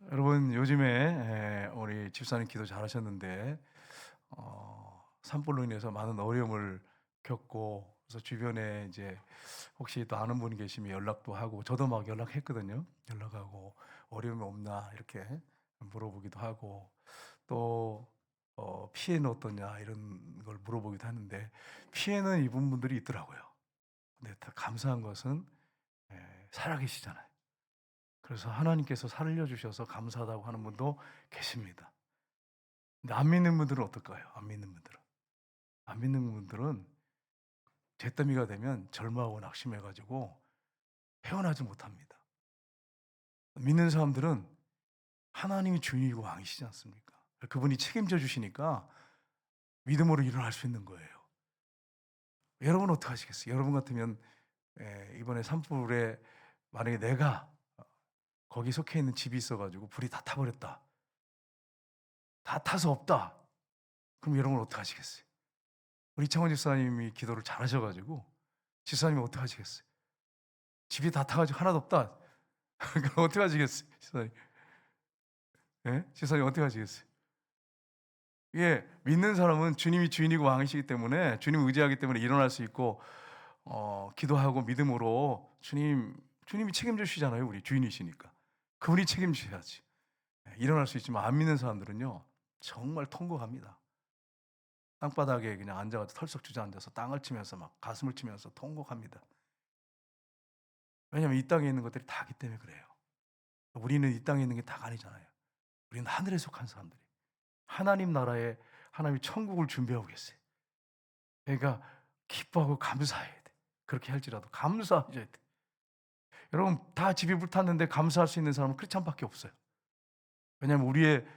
여러분 요즘에 우리 집사님 기도 잘하셨는데 산불로 인해서 많은 어려움을 겪고 그래서 주변에 이제 혹시 또 아는 분이 계시면 연락도 하고 저도 막 연락했거든요. 연락하고 어려움이 없나 이렇게 물어보기도 하고 또 피해는 어떠냐 이런 걸 물어보기도 하는데 피해는 입은 분들이 있더라고요. 근데 더 감사한 것은 살아계시잖아요. 그래서 하나님께서 살려주셔서 감사하다고 하는 분도 계십니다. 근데 안 믿는 분들은 어떨까요? 안 믿는 분들은. 안 믿는 분들은 잿더미가 되면 절망하고 낙심해 가지고 헤어나지 못합니다. 믿는 사람들은 하나님이 주인이고 왕이시지 않습니까? 그분이 책임져 주시니까 믿음으로 일어날 수 있는 거예요. 여러분은 어떡하시겠어요? 여러분 같으면 이번에 산불에 만약에 내가 거기 속해 있는 집이 있어 가지고 불이 다 타 버렸다. 다 타서 없다. 그럼 여러분은 어떡하시겠어요? 우리 이창원 집사님이 기도를 잘하셔 가지고 집사님이 어떡하시겠어요? 집이 다 타 가지고 하나도 없다. 그럼 어떡하시겠어요? 집사님. 예? 집사님 어떡하시겠어요? 예. 믿는 사람은 주님이 주인이고 왕이시기 때문에 주님을 의지하기 때문에 일어날 수 있고 기도하고 믿음으로 주님이 책임져 주시잖아요. 우리 주인이시니까. 그분이 책임지셔야지. 예. 일어날 수 있지만 안 믿는 사람들은요. 정말 통곡합니다. 땅바닥에 그냥 앉아 가지고 털썩 주저앉아서 땅을 치면서 막 가슴을 치면서 통곡합니다. 왜냐하면 이 땅에 있는 것들이 다기 때문에 그래요. 우리는 이 땅에 있는 게 다가 아니잖아요. 우리는 하늘에 속한 사람들이. 하나님 나라에 하나님이 천국을 준비하고 계세요. 그러니까 기뻐하고 감사해야 돼. 그렇게 할지라도 감사하셔야 돼. 여러분 다 집이 불탔는데 감사할 수 있는 사람은 크리스찬밖에 없어요. 왜냐하면 우리의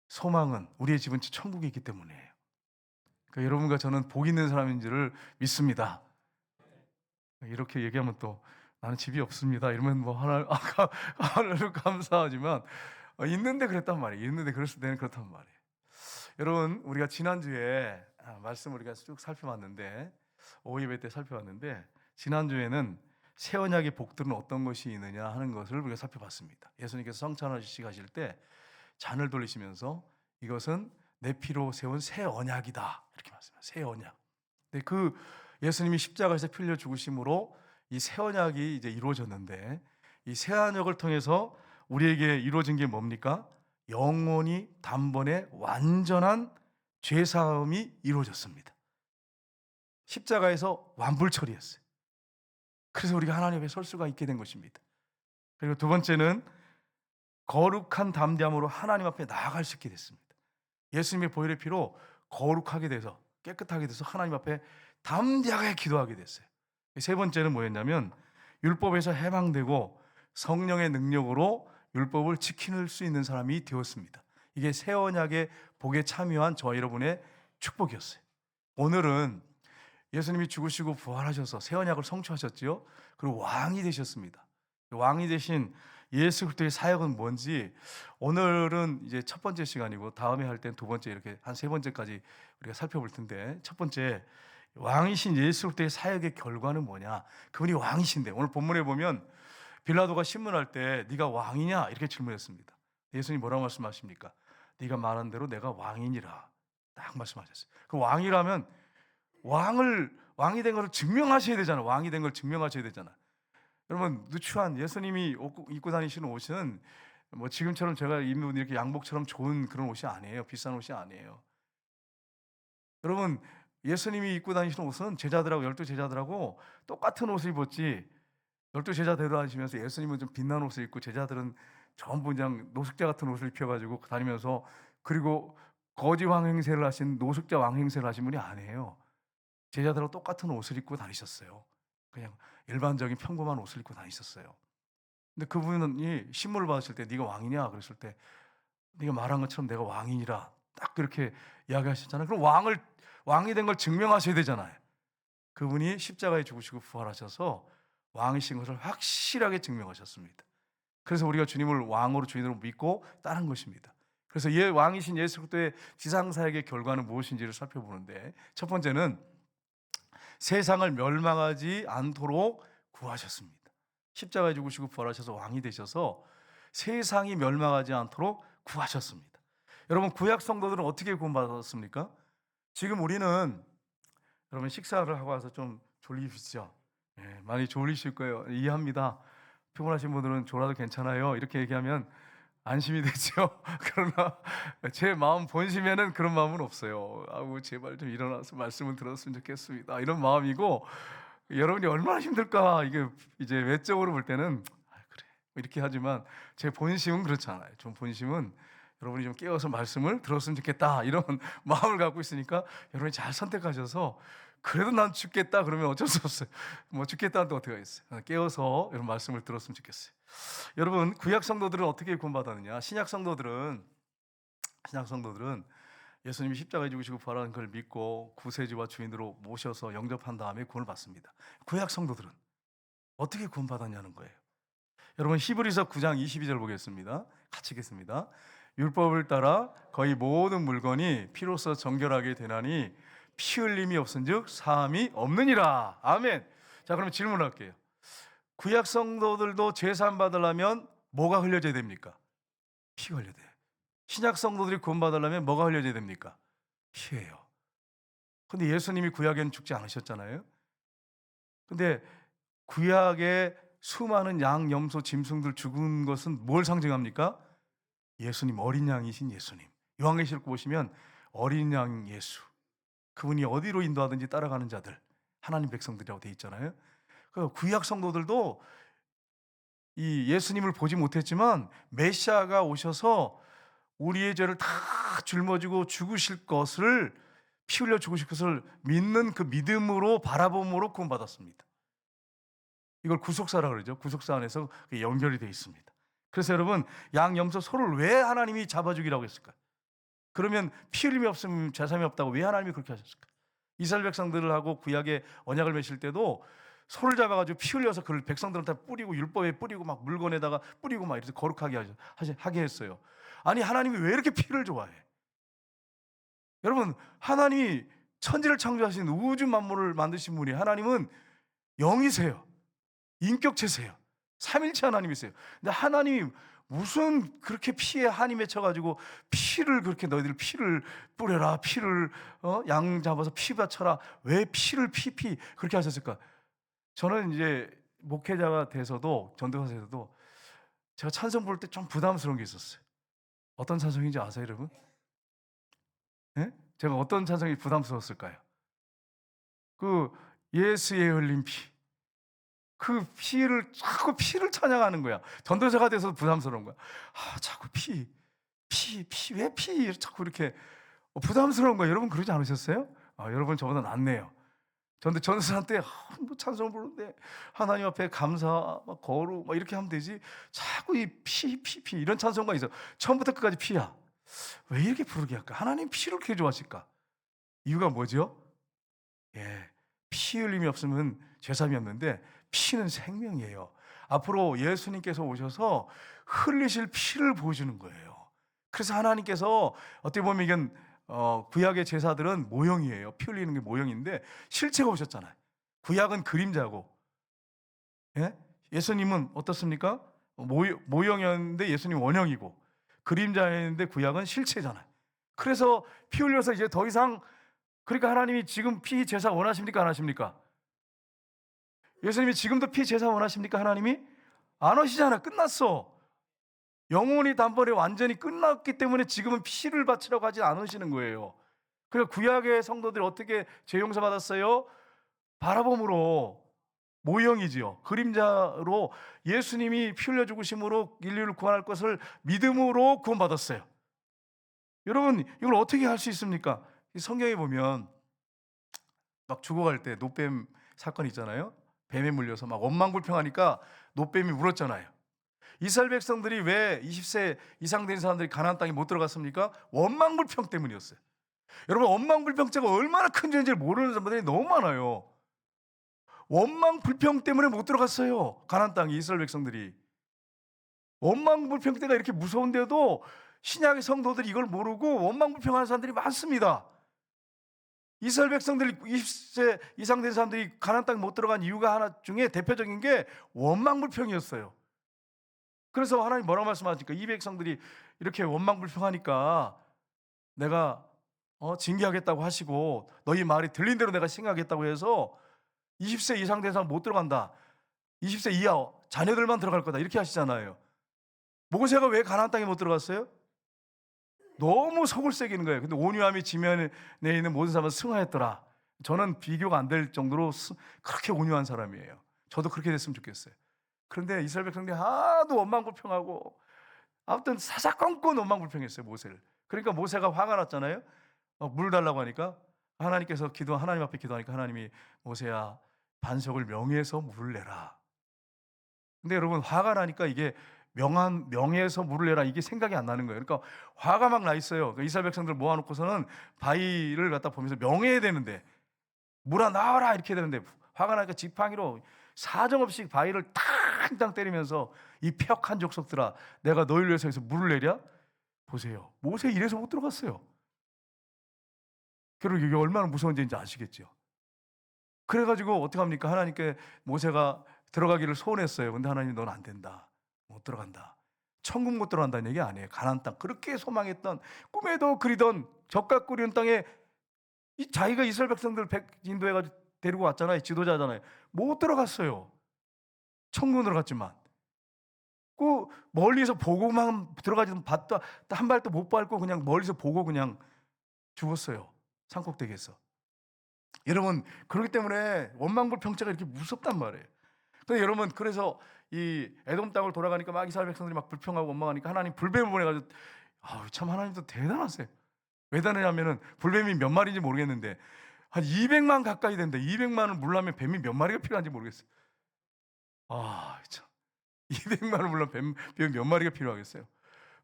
소망은 우리의 집은 천국에 있기 때문이에요. 그러니까 여러분과 저는 복 있는 사람인지를 믿습니다. 이렇게 얘기하면 또 "나는 집이 없습니다." 이러면 뭐 하나 하나님 감사하지만 있는데 그랬단 말이에요. 있는데 그랬을 때는 그렇단 말이에요. 여러분 우리가 지난주에 말씀 우리가 쭉 살펴봤는데 오후 예배 때 살펴봤는데 지난주에는 새 언약의 복들은 어떤 것이 있느냐 하는 것을 우리가 살펴봤습니다. 예수님께서 성찬하시고 때 잔을 돌리시면서 이것은 내 피로 세운 새 언약이다 이렇게 말씀해요. 새 언약. 근데 그 예수님이 십자가에서 피 흘려 죽으심으로 이 새 언약이 이제 이루어졌는데 이 새 언약을 통해서 우리에게 이루어진 게 뭡니까? 영원히 단번에 완전한 죄 사함이 이루어졌습니다. 십자가에서 완불 처리했어요. 그래서 우리가 하나님 앞에 설 수가 있게 된 것입니다. 그리고 두 번째는 거룩한 담대함으로 하나님 앞에 나아갈 수 있게 됐습니다. 예수님의 보혈의 피로 거룩하게 돼서 깨끗하게 돼서 하나님 앞에 담대하게 기도하게 됐어요. 세 번째는 뭐였냐면 율법에서 해방되고 성령의 능력으로 율법을 지킬 수 있는 사람이 되었습니다. 이게 새 언약의 복에 참여한 저 여러분의 축복이었어요. 오늘은 예수님이 죽으시고 부활하셔서 새 언약을 성취하셨지요. 그리고 왕이 되셨습니다. 왕이 되신 예수 그리스도의 사역은 뭔지 오늘은 이제 첫 번째 시간이고 다음에 할 땐 두 번째 이렇게 한 세 번째까지 우리가 살펴볼 텐데 첫 번째 왕이신 예수 그리스도의 사역의 결과는 뭐냐? 그분이 왕이신데 오늘 본문에 보면 빌라도가 신문할 때 네가 왕이냐 이렇게 질문했습니다. 예수님이 뭐라고 말씀하십니까? 네가 말한 대로 내가 왕이니라 딱 말씀하셨어요. 그 왕이라면 왕이 된 것을 증명하셔야 되잖아. 왕이 된 걸 증명하셔야 되잖아. 여러분 누추한 예수님이 입고 다니시는 옷은 뭐 지금처럼 제가 입는 이렇게 양복처럼 좋은 그런 옷이 아니에요. 비싼 옷이 아니에요. 여러분 예수님이 입고 다니시는 옷은 제자들하고 열두 제자들하고 똑같은 옷을 입었지. 열두 제자 데려다니시면서 예수님은 좀 빛난 옷을 입고 제자들은 전부 그냥 노숙자 같은 옷을 입혀가지고 다니면서 그리고 거지 왕 행세를 하신 노숙자 왕 행세를 하신 분이 아니에요. 제자들하고 똑같은 옷을 입고 다니셨어요. 그냥 일반적인 평범한 옷을 입고 다니셨어요. 근데 그분이 신문을 받으실 때 네가 왕이냐 그랬을 때 네가 말한 것처럼 내가 왕이니라 딱 그렇게 이야기하셨잖아요. 그럼 왕이 된 걸 증명하셔야 되잖아요. 그분이 십자가에 죽으시고 부활하셔서 왕이신 것을 확실하게 증명하셨습니다. 그래서 우리가 주님을 왕으로 주인으로 믿고 따른 것입니다. 그래서 왕이신 예수 그리스도의 지상 사역의 결과는 무엇인지를 살펴보는데 첫 번째는 세상을 멸망하지 않도록 구하셨습니다. 십자가에 죽으시고 부활하셔서 왕이 되셔서 세상이 멸망하지 않도록 구하셨습니다. 여러분, 구약 성도들은 어떻게 구원받았습니까? 지금 우리는 여러분 식사를 하고 와서 좀 졸리시죠? 예, 많이 졸리실 거예요. 이해합니다. 피곤하신 분들은 졸아도 괜찮아요. 이렇게 얘기하면 안심이 되죠. 그러나 제 마음 본심에는 그런 마음은 없어요. 아우 제발 좀 일어나서 말씀을 들었으면 좋겠습니다. 이런 마음이고, 여러분이 얼마나 힘들까, 이게 이제 외적으로 볼 때는 그래 이렇게 하지만 제 본심은 그렇지 않아요. 좀 본심은 여러분이 좀 깨어서 말씀을 들었으면 좋겠다, 이런 마음을 갖고 있으니까 여러분이 잘 선택하셔서, 그래도 난 죽겠다 그러면 어쩔 수 없어요. 뭐 죽겠다는 또 어떻게 하겠어요. 깨어서 이런 말씀을 들었으면 좋겠어요. 여러분, 구약 성도들은 어떻게 구원받았느냐? 신약 성도들은 예수님이 십자가에 죽으시고 부활하는 걸 믿고 구세주와 주인으로 모셔서 영접한 다음에 구원을 받습니다. 구약 성도들은 어떻게 구원받았냐는 거예요. 여러분, 히브리서 9장 22절 보겠습니다. 같이 읽겠습니다. 율법을 따라 거의 모든 물건이 피로써 정결하게 되나니 피 흘림이 없은즉 사함이 없느니라. 아멘. 자, 그럼 질문할게요. 구약 성도들도 죄 사함 받으려면 뭐가 흘려져야 됩니까? 피가 흘려야 돼요. 신약 성도들이 구원받으려면 뭐가 흘려져야 됩니까? 피예요. 근데 예수님이 구약에는 죽지 않으셨잖아요. 근데 구약에 수많은 양, 염소, 짐승들 죽은 것은 뭘 상징합니까? 예수님, 어린 양이신 예수님. 요한계시록 보시면 어린 양 예수, 그분이 어디로 인도하든지 따라가는 자들, 하나님 백성들이라고 돼 있잖아요. 그 구약 성도들도 이 예수님을 보지 못했지만 메시아가 오셔서 우리의 죄를 다 짊어지고 죽으실 것을, 피 흘려 죽으실 것을 믿는 그 믿음으로, 바라봄으로 구원받았습니다. 이걸 구속사라고 그러죠. 구속사 안에서 연결이 되어 있습니다. 그래서 여러분, 양, 염소, 소를 왜 하나님이 잡아 죽이라고 했을까요? 그러면 피 흘림이 없으면 죄사함이 없다고 왜 하나님이 그렇게 하셨을까요? 이스라엘 백성들하고 구약의 언약을 맺을 때도 소를 잡아가지고 피 흘려서 그걸 백성들한테 뿌리고, 율법에 뿌리고, 막 물건에다가 뿌리고 막 이렇게 거룩하게 하게 했어요. 아니, 하나님이 왜 이렇게 피를 좋아해? 여러분, 하나님이 천지를 창조하신, 우주 만물을 만드신 분이, 하나님은 영이세요. 인격체세요. 삼일체 하나님이세요. 근데 하나님이 무슨 그렇게 피에 한이 맺혀가지고 피를, 그렇게 너희들 피를 뿌려라, 피를 양 잡아서 피 바쳐라, 왜 피를 그렇게 하셨을까? 저는 이제 목회자가 돼서도, 전도사에서도 제가 찬송 부를 때 좀 부담스러운 게 있었어요. 어떤 찬송인지 아세요, 여러분? 네? 제가 어떤 찬송이 부담스러웠을까요? 그 예수의 흘린 피, 그 피를, 자꾸 피를 찬양하는 거야. 전도사가 돼서 부담스러운 거야. 자꾸 왜 피, 자꾸 이렇게 부담스러운 거야. 여러분 그러지 않으셨어요? 여러분 저보다 낫네요. 전데 전도사한테 뭐 찬송 부르는데 하나님 앞에 감사, 막 거룩, 막 이렇게 하면 되지. 자꾸 이 피 이런 찬송가 있어. 처음부터 끝까지 피야. 왜 이렇게 부르게 할까? 하나님 피를 그렇게 좋아하실까? 이유가 뭐죠? 예, 피 흘림이 없으면 죄사함이 없는데 피는 생명이에요. 앞으로 예수님께서 오셔서 흘리실 피를 보여주는 거예요. 그래서 하나님께서 어떻게 보면 이건 구약의 제사들은 모형이에요. 피 흘리는 게 모형인데 실체가 오셨잖아요. 구약은 그림자고, 예? 예수님은 어떻습니까? 모형이었는데 예수님 원형이고, 그림자였는데 구약은 실체잖아요. 그래서 피 흘려서 이제 더 이상, 그러니까 하나님이 지금 피 제사 원하십니까, 안 하십니까? 예수님이 지금도 피 제사 원하십니까? 하나님이 안 하시잖아. 끝났어. 영원히 단번에 완전히 끝났기 때문에 지금은 피를 바치라고 하지 않으시는 거예요. 그래서 구약의 성도들이 어떻게 죄 용서 받았어요? 바라봄으로, 모형이지요. 그림자로 예수님이 피 흘려 죽으심으로 인류를 구원할 것을 믿음으로 구원받았어요. 여러분, 이걸 어떻게 할 수 있습니까? 성경에 보면 막 죽어갈 때 노뱀 사건 있잖아요. 뱀에 물려서 막 원망불평하니까 노뱀이 물었잖아요. 이스라엘 백성들이 왜 20세 이상 된 사람들이 가나안 땅에 못 들어갔습니까? 원망불평 때문이었어요. 여러분, 원망불평죄가 얼마나 큰 죄인지를 모르는 사람들이 너무 많아요. 원망불평 때문에 못 들어갔어요. 가나안 땅에 이스라엘 백성들이. 원망불평죄가 이렇게 무서운데도 신약의 성도들이 이걸 모르고 원망불평하는 사람들이 많습니다. 이스라엘 백성들이 20세 이상 된 사람들이 가나안 땅에 못 들어간 이유가 하나 중에 대표적인 게 원망불평이었어요. 그래서 하나님 뭐라고 말씀하십니까? 이 백성들이 이렇게 원망불평하니까 내가 징계하겠다고 하시고 너희 말이 들린 대로 내가 생각하겠다고 해서 20세 이상 된 사람 못 들어간다. 20세 이하 자녀들만 들어갈 거다. 이렇게 하시잖아요. 모세가 왜 가나안 땅에 못 들어갔어요? 너무 속을 새기는 거예요. 근데 온유함이 지면에 있는 모든 사람은 승하였더라. 저는 비교가 안 될 정도로 그렇게 온유한 사람이에요. 저도 그렇게 됐으면 좋겠어요. 그런데 이스라엘 백성들이 하도 원망불평하고 아무튼 사사건건 원망불평했어요, 모세를. 그러니까 모세가 화가 났잖아요. 물 달라고 하니까 하나님께서 하나님 앞에 기도하니까 하나님이 모세야 반석을 명해서 물을 내라. 근데 여러분 화가 나니까 이게 명해서 물을 내라 이게 생각이 안 나는 거예요. 그러니까 화가 막 나 있어요. 그러니까 이스라엘 백성들 모아놓고서는 바위를 갖다 보면서 명해야 되는데 물아 나와라 이렇게 되는데 화가 나니까 지팡이로 사정없이 바위를 탕탕 때리면서 이 폐역한 족속들아 내가 너희를 위해서 여기서 물을 내랴? 보세요. 모세 이래서 못 들어갔어요. 그리고 이게 얼마나 무서운 죄인지 아시겠죠? 그래가지고 어떻게 합니까? 하나님께 모세가 들어가기를 소원했어요. 근데 하나님 넌 안 된다. 못 들어간다. 천국 못 들어간다는 얘기 아니에요. 가나안 땅 그렇게 소망했던 꿈에도 그리던 젓갈 끓이는 땅에 이 자기가 이스라엘 백성들 인도해가지고 데리고 왔잖아요. 지도자잖아요. 못 들어갔어요. 천국은 들어갔지만 그 멀리서 보고만 들어가지도 봤다 한 발도 못 밟고 그냥 멀리서 보고 그냥 죽었어요. 산꼭대기에서. 여러분 그렇기 때문에 원망불평자가 이렇게 무섭단 말이에요. 근데 여러분 그래서 이 에돔 땅을 돌아가니까 막 이스라엘 백성들이 막 불평하고 원망하니까 하나님 불뱀을 보내가지고 참 하나님도 대단하세요. 왜 대단하냐면은 불뱀이 몇 마리인지 모르겠는데 한 200만 가까이 된대. 200만을 물려면 뱀이 몇 마리가 필요한지 모르겠어요. 참 200만을 물려면 뱀이 몇 마리가 필요하겠어요.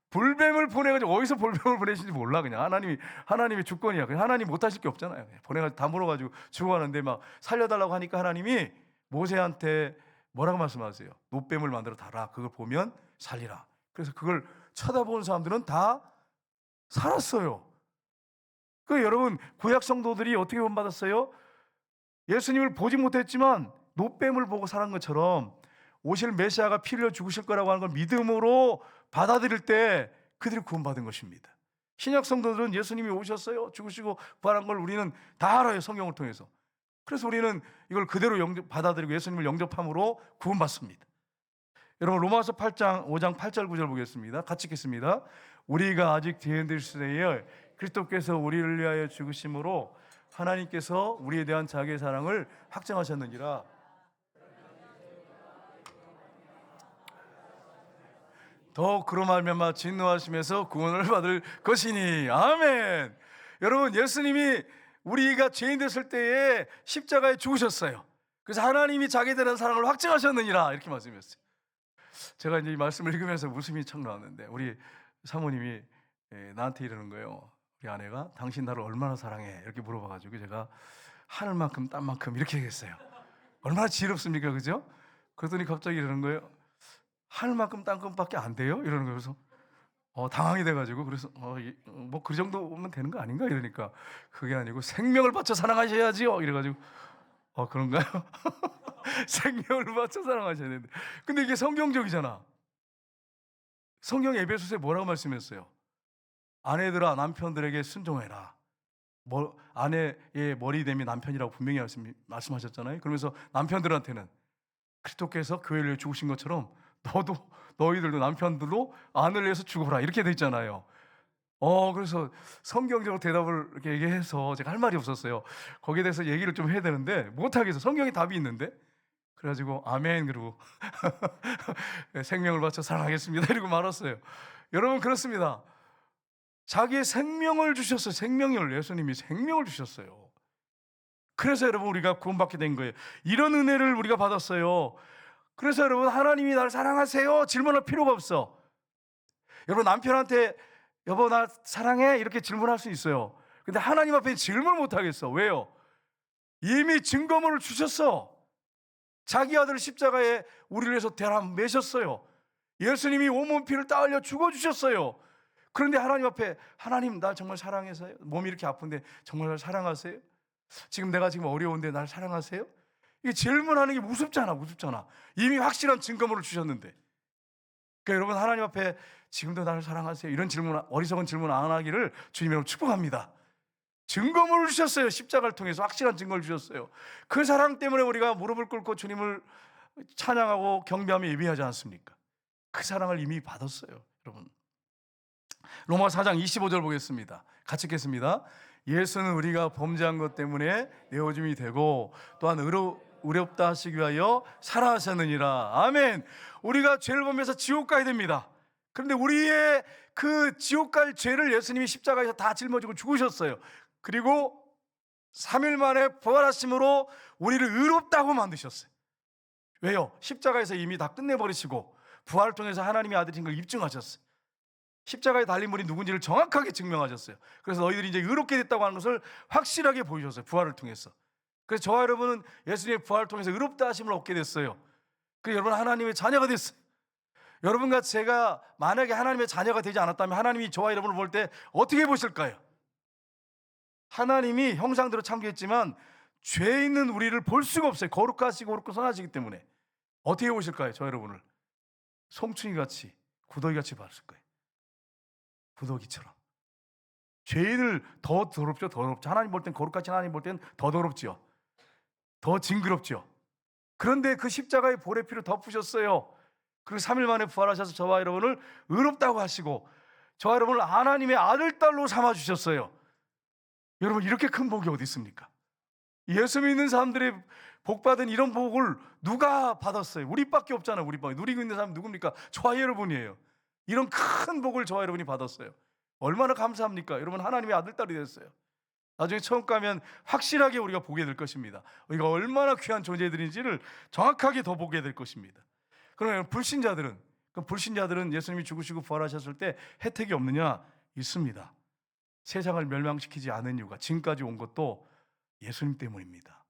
불뱀을 보내가지고 어디서 불뱀을 보내신지 몰라. 그냥 하나님의 주권이야. 그냥 하나님 못하실 게 없잖아요. 보내가지고 다 물어가지고 죽어가는데 막 살려달라고 하니까 하나님이 모세한테 뭐라고 말씀하세요? 노뱀을 만들어 달아. 그걸 보면 살리라. 그래서 그걸 쳐다보는 사람들은 다 살았어요. 여러분 구약 성도들이 어떻게 본받았어요? 예수님을 보지 못했지만 노뱀을 보고 살은 것처럼 오실 메시아가 피 흘려 죽으실 거라고 하는 걸 믿음으로 받아들일 때 그들이 구원받은 것입니다. 신약 성도들은 예수님이 오셨어요. 죽으시고 부활한 걸 우리는 다 알아요. 성경을 통해서. 그래서 우리는 이걸 그대로 받아들이고 예수님을 영접함으로 구원받습니다. 여러분 로마서 5장 8절 9절 보겠습니다. 같이 읽겠습니다. 우리가 아직 뒤흔들 시대에 그리스도께서 우리를 위하여 죽으심으로 하나님께서 우리에 대한 자기의 사랑을 확정하셨느니라. 더욱 그로 말미암아 진노하심에서 구원을 받을 것이니. 아멘. 여러분 예수님이 우리가 죄인 됐을 때에 십자가에 죽으셨어요. 그래서 하나님이 자기에 대한 사랑을 확증하셨느니라 이렇게 말씀했어요. 제가 이제 이 말씀을 읽으면서 웃음이 참 나왔는데 우리 사모님이 나한테 이러는 거예요. 우리 아내가 당신 나를 얼마나 사랑해 이렇게 물어봐가지고 제가 하늘만큼 땅만큼 이렇게 얘기했어요. 얼마나 지혜롭습니까, 그죠? 그러더니 갑자기 이러는 거예요. 하늘만큼 땅만큼밖에 안 돼요? 이러는 거예요. 그래서 당황이 돼가지고 그래서 뭐 그 정도면 되는 거 아닌가 이러니까 그게 아니고 생명을 바쳐 사랑하셔야지요. 이래가지고 그런가요? 생명을 바쳐 사랑하셔야 되는데 근데 이게 성경적이잖아. 성경 에베소서에 뭐라고 말씀했어요? 아내들아 남편들에게 순종해라. 아내의 머리됨이 남편이라고 분명히 말씀하셨잖아요. 그러면서 남편들한테는 그리스도께서 교회를 위해 죽으신 것처럼 너희들도 남편들도 아내를 위해서 죽어라 이렇게 돼 있잖아요. 그래서 성경적으로 대답을 이렇게 얘기해서 제가 할 말이 없었어요. 거기에 대해서 얘기를 좀 해야 되는데 못하겠어. 성경에 답이 있는데. 그래가지고 아멘 그러고 생명을 바쳐 사랑하겠습니다 이러고 말았어요. 여러분 그렇습니다. 자기의 생명을 주셨어요. 예수님이 생명을 주셨어요. 그래서 여러분 우리가 구원받게 된 거예요. 이런 은혜를 우리가 받았어요. 그래서 여러분 하나님이 나를 사랑하세요 질문할 필요가 없어. 여러분 남편한테 여보 나 사랑해 이렇게 질문할 수 있어요. 근데 하나님 앞에 질문을 못 하겠어. 왜요? 이미 증거물을 주셨어. 자기 아들을 십자가에 우리를 위해서 매셨어요. 예수님이 온몸 피를 다 흘려 죽어주셨어요. 그런데 하나님 앞에 하나님 나 정말 사랑해서요. 몸이 이렇게 아픈데 정말 날 사랑하세요? 내가 지금 어려운데 날 사랑하세요? 이게 질문하는 게 무섭잖아. 이미 확실한 증거물을 주셨는데 그러니까 여러분, 하나님 앞에 지금도 나를 사랑하세요, 이런 질문, 어리석은 질문 안 하기를 주님으로 축복합니다. 증거물을 주셨어요. 십자가를 통해서 확실한 증거를 주셨어요. 그 사랑 때문에 우리가 무릎을 꿇고 주님을 찬양하고 경배하며 예배하지 않습니까? 그 사랑을 이미 받았어요, 여러분. 로마 4장 25절 보겠습니다. 같이 읽겠습니다. 예수는 우리가 범죄한 것 때문에 내어줌이 되고 또한 의롭다 하시기 위하여 살아하셨느니라. 아멘. 우리가 죄를 범해서 지옥 가야 됩니다. 그런데 우리의 그 지옥 갈 죄를 예수님이 십자가에서 다 짊어지고 죽으셨어요. 그리고 3일 만에 부활하심으로 우리를 의롭다고 만드셨어요. 왜요? 십자가에서 이미 다 끝내버리시고 부활을 통해서 하나님의 아들인 걸 입증하셨어요. 십자가에 달린 분이 누군지를 정확하게 증명하셨어요. 그래서 너희들이 이제 의롭게 됐다고 하는 것을 확실하게 보여주셨어요. 부활을 통해서. 그래서 저와 여러분은 예수님의 부활을 통해서 의롭다 하심을 얻게 됐어요. 그래서 여러분, 하나님의 자녀가 됐어요. 여러분과 제가 만약에 하나님의 자녀가 되지 않았다면 하나님이 저와 여러분을 볼 때 어떻게 보실까요? 하나님이 형상대로 창조했지만 죄 있는 우리를 볼 수가 없어요. 거룩하시고 거룩고 선하시기 때문에. 어떻게 보실까요? 저와 여러분을 송충이같이, 구더기같이 봤을 거예요. 구더기처럼. 죄인을 더 더럽죠. 더럽죠. 하나님 볼 땐 거룩하지, 하나님 볼 땐 더 더럽죠. 더 징그럽죠. 그런데 그 십자가의 보혈의 피를 덮으셨어요. 그리고 3일 만에 부활하셔서 저와 여러분을 의롭다고 하시고 저와 여러분을 하나님의 아들, 딸로 삼아주셨어요. 여러분, 이렇게 큰 복이 어디 있습니까? 예수 믿는 사람들의 복받은 이런 복을 누가 받았어요? 우리밖에 없잖아요. 우리밖에. 누리고 있는 사람이 누굽니까? 저와 여러분이에요. 이런 큰 복을 저와 여러분이 받았어요. 얼마나 감사합니까? 여러분, 하나님의 아들, 딸이 됐어요. 나중에 처음 가면 확실하게 우리가 보게 될 것입니다. 우리가 얼마나 귀한 존재들인지를 정확하게 더 보게 될 것입니다. 그러면 불신자들은 예수님이 죽으시고 부활하셨을 때 혜택이 없느냐? 있습니다. 세상을 멸망시키지 않은 이유가, 지금까지 온 것도 예수님 때문입니다.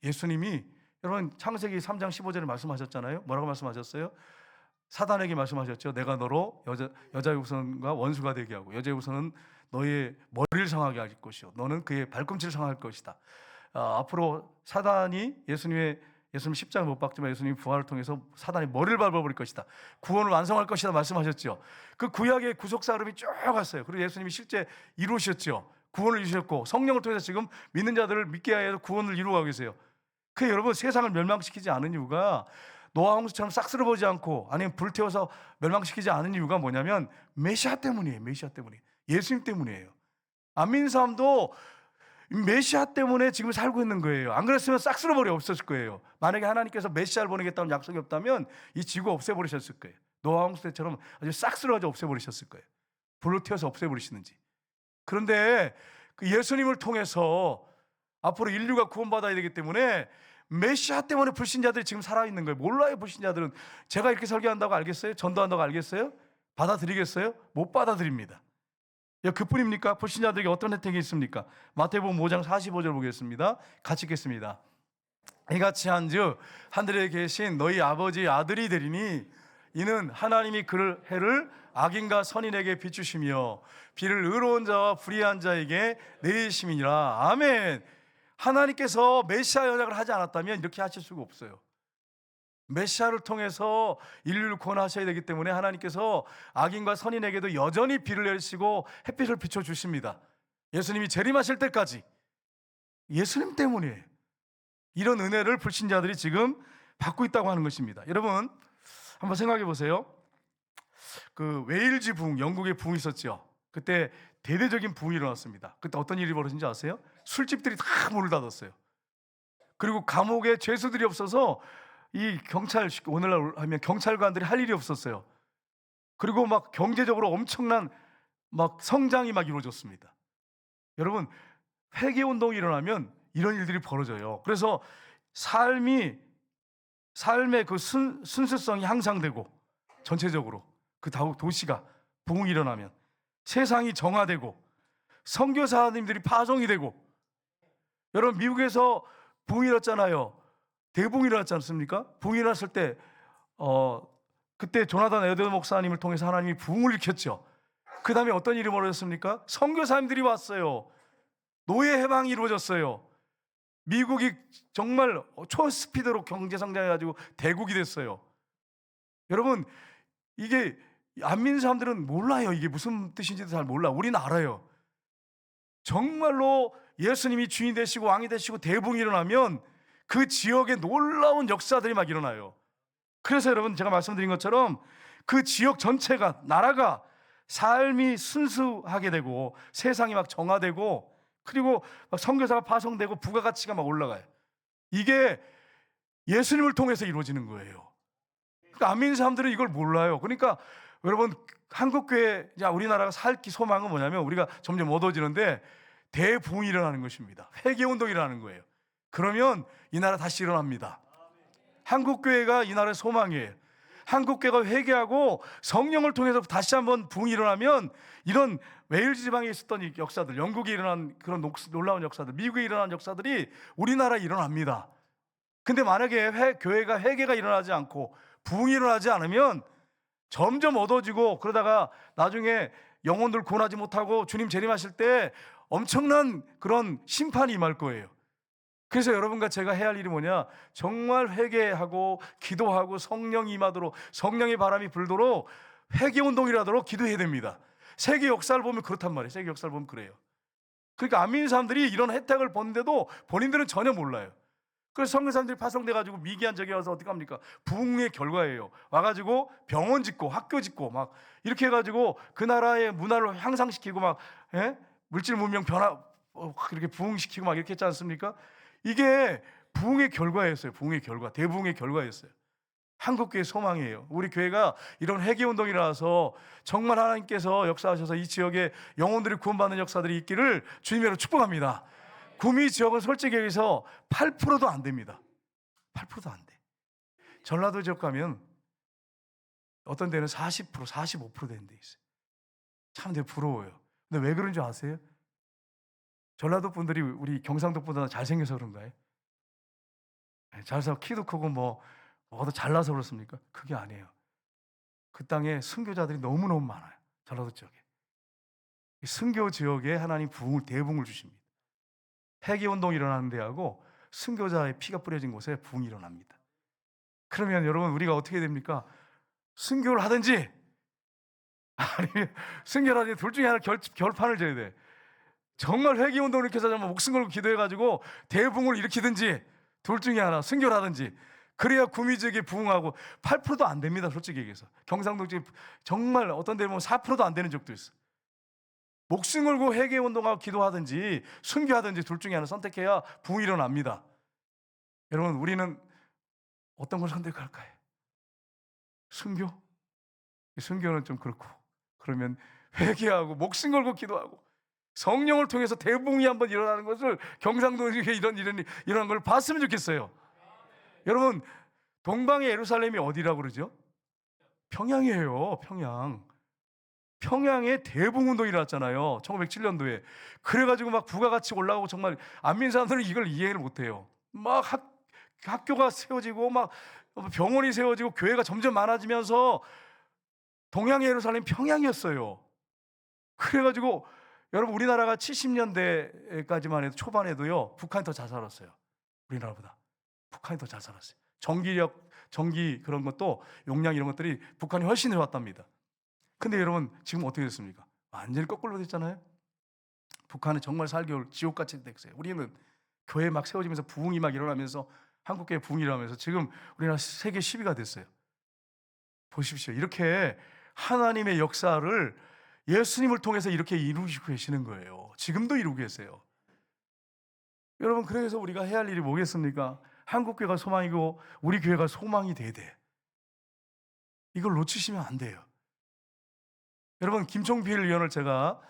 예수님이, 여러분, 창세기 3장 15절에 말씀하셨잖아요. 뭐라고 말씀하셨어요? 사단에게 말씀하셨죠. 내가 너로 여자의 후손과 원수가 되게 하고 여자의 후손은 너의 머리를 상하게 할 것이요 너는 그의 발꿈치를 상할 것이다. 앞으로 사단이 예수님 십자가 못 박지만 예수님 부활을 통해서 사단이 머리를 밟아버릴 것이다. 구원을 완성할 것이다 말씀하셨죠. 그 구약의 구속사 흐름이 쭉 갔어요. 그리고 예수님이 실제 이루셨죠. 구원을 이루셨고 성령을 통해서 지금 믿는 자들을 믿게 하여 구원을 이루어가고 계세요. 그 여러분, 세상을 멸망시키지 않은 이유가, 노아 홍수처럼 싹 쓸어버리지 않고 아니면 불태워서 멸망시키지 않은 이유가 뭐냐면 메시아 때문이에요. 메시아 때문에. 예수님 때문이에요. 안 믿는 사람도 메시아 때문에 지금 살고 있는 거예요. 안 그랬으면 싹 쓸어버려 없었을 거예요. 만약에 하나님께서 메시아를 보내겠다는 약속이 없다면 이 지구 없애버리셨을 거예요. 노아 홍수 때처럼 아주 싹 쓸어가지고 없애버리셨을 거예요. 불로 태워서 없애버리시는지. 그런데 그 예수님을 통해서 앞으로 인류가 구원받아야 되기 때문에 메시아 때문에 불신자들이 지금 살아있는 거예요. 몰라요, 불신자들은. 제가 이렇게 설교한다고 알겠어요? 전도한다고 알겠어요? 받아들이겠어요? 못 받아들입니다. 그뿐입니까? 불신자들에게 어떤 혜택이 있습니까? 마태복음 5장 45절 보겠습니다. 같이 읽겠습니다. 이같이 한즉 하늘에 계신 너희 아버지의 아들이 되리니 이는 하나님이 그 해를 악인과 선인에게 비추시며 비를 의로운 자와 불의한 자에게 내리심이니라. 아멘. 하나님께서 메시아 연약을 하지 않았다면 이렇게 하실 수가 없어요. 메시아를 통해서 인류를 구원하셔야 되기 때문에 하나님께서 악인과 선인에게도 여전히 비를 내리시고 햇빛을 비춰주십니다. 예수님이 재림하실 때까지. 예수님 때문이에요. 이런 은혜를 불신자들이 지금 받고 있다고 하는 것입니다. 여러분, 한번 생각해 보세요. 그 웨일즈 부흥, 영국의 부흥이 있었죠. 그때 대대적인 부흥이 일어났습니다. 그때 어떤 일이 벌어진지 아세요? 술집들이 다 문을 닫았어요. 그리고 감옥에 죄수들이 없어서 이 오늘날 하면 경찰관들이 할 일이 없었어요. 그리고 막 경제적으로 엄청난 막 성장이 막 이루어졌습니다. 여러분, 회개 운동이 일어나면 이런 일들이 벌어져요. 그래서 삶의 그 순수성이 향상되고, 전체적으로 그 도시가 부흥이 일어나면 세상이 정화되고 선교사님들이 파송이 되고, 여러분, 미국에서 부흥이 일어났잖아요. 대부흥이 일어났지 않습니까? 부흥이 일어났을 때 그때 조나단 에드워드 목사님을 통해서 하나님이 부흥을 일으켰죠. 그 다음에 어떤 일이 벌어졌습니까? 선교사님들이 왔어요. 노예 해방이 이루어졌어요. 미국이 정말 초스피드로 경제 성장해가지고 대국이 됐어요. 여러분, 이게 안 믿는 사람들은 몰라요. 이게 무슨 뜻인지도 잘 몰라. 우리는 알아요. 정말로 예수님이 주인 되시고 왕이 되시고 대붕이 일어나면 그 지역에 놀라운 역사들이 막 일어나요. 그래서 여러분, 제가 말씀드린 것처럼 그 지역 전체가, 나라가, 삶이 순수하게 되고 세상이 막 정화되고, 그리고 막 선교사가 파송되고 부가가치가 막 올라가요. 이게 예수님을 통해서 이루어지는 거예요. 그러니까 안 믿는 사람들은 이걸 몰라요. 그러니까 여러분, 한국교회, 우리나라가 살 소망은 뭐냐면, 우리가 점점 어두워지는데 대부흥이 일어나는 것입니다. 회개운동이 일어나는 거예요. 그러면 이 나라 다시 일어납니다. 한국교회가 이 나라의 소망이에요. 한국교회가 회개하고 성령을 통해서 다시 한번 부흥이 일어나면, 이런 웨일즈 지방에 있었던 이 역사들, 영국에 일어난 그런 놀라운 역사들, 미국에 일어난 역사들이 우리나라에 일어납니다. 근데 만약에 교회가 회개가 일어나지 않고 부흥이 일어나지 않으면 점점 어두워지고, 그러다가 나중에 영혼들 구원하지 못하고 주님 재림하실 때 엄청난 그런 심판이 임할 거예요. 그래서 여러분과 제가 해야 할 일이 뭐냐? 정말 회개하고 기도하고 성령이 임하도록, 성령의 바람이 불도록 회개운동이라도록 기도해야 됩니다. 세계 역사를 보면 그렇단 말이에요. 세계 역사를 보면 그래요. 그러니까 안 믿는 사람들이 이런 혜택을 보는데도 본인들은 전혀 몰라요. 그래서 선교사님들이 파송돼가지고 미개한 적이 와서 어떻게 합니까? 부흥의 결과예요. 와가지고 병원 짓고 학교 짓고 막 이렇게 해가지고 그 나라의 문화를 향상시키고 막, 물질 문명 변화, 이렇게 부흥시키고 막 이렇게 했지 않습니까? 이게 부흥의 결과였어요. 부흥의 결과, 대부흥의 결과였어요. 한국교회 소망이에요. 우리 교회가 이런 회개운동이 일어나서 정말 하나님께서 역사하셔서 이 지역에 영혼들이 구원받는 역사들이 있기를 주님으로 축복합니다. 구미 지역은 솔직히 얘기해서 8%도 안 됩니다. 8%도 안 돼. 전라도 지역 가면 어떤 데는 40%, 45% 되는 데 있어요. 참 되게 부러워요. 근데 왜 그런 줄 아세요? 전라도 분들이 우리 경상도 분보다 잘생겨서 그런가요? 잘서 키도 크고 뭐도 잘나서 그렇습니까? 그게 아니에요. 그 땅에 순교자들이 너무너무 많아요. 전라도 지역에. 순교 지역에 하나님 대붕을 주십니다. 회개운동이 일어나는 데하고 순교자의 피가 뿌려진 곳에 부흥이 일어납니다. 그러면 여러분, 우리가 어떻게 됩니까? 순교를 하든지 아니면 순교를 하든지 둘 중에 하나 결판을 져야 돼. 정말 회개운동을 일으켜서 목숨 걸고 기도해가지고 대부흥을 일으키든지, 둘 중에 하나, 순교를 하든지. 그래야 구미 지역에 부흥하고. 8%도 안 됩니다. 솔직히 얘기해서 경상도 지역 정말 어떤 데 보면 4%도 안 되는 적도 있어. 목숨 걸고 회개운동하고 기도하든지 순교하든지 둘 중에 하나 선택해야 부흥이 일어납니다. 여러분, 우리는 어떤 걸 선택할까요? 순교? 순교는 좀 그렇고, 그러면 회개하고 목숨 걸고 기도하고 성령을 통해서 대부흥이 한번 일어나는 것을 경상도에 이런 걸 봤으면 좋겠어요. 여러분, 동방의 예루살렘이 어디라고 그러죠? 평양이에요. 평양에 대붕운동이 일어났잖아요. 1907년도에. 그래가지고 막 부가가치 올라가고, 정말 안 믿는 사람들은 이걸 이해를 못해요. 막 학교가 세워지고 막 병원이 세워지고 교회가 점점 많아지면서 동양 예루살렘 평양이었어요. 그래가지고 여러분, 우리나라가 70년대까지만 해도, 초반에도요, 북한이 더 잘 살았어요. 우리나라보다. 북한이 더 잘 살았어요. 전기 그런 것도, 용량 이런 것들이 북한이 훨씬 좋았답니다. 근데 여러분, 지금 어떻게 됐습니까? 완전히 거꾸로 됐잖아요. 북한은 정말 살기 지옥같이 됐어요. 우리는 교회 막 세워지면서 부흥이 막 일어나면서, 한국교회 부흥이 일어나면서 지금 우리나라 세계 10위가 됐어요. 보십시오. 이렇게 하나님의 역사를 예수님을 통해서 이렇게 이루시고 계시는 거예요. 지금도 이루고 계세요. 여러분, 그래서 우리가 해야 할 일이 뭐겠습니까? 한국교회가 소망이고 우리 교회가 소망이 돼야 돼. 이걸 놓치시면 안 돼요. 여러분, 김총필 의원을 제가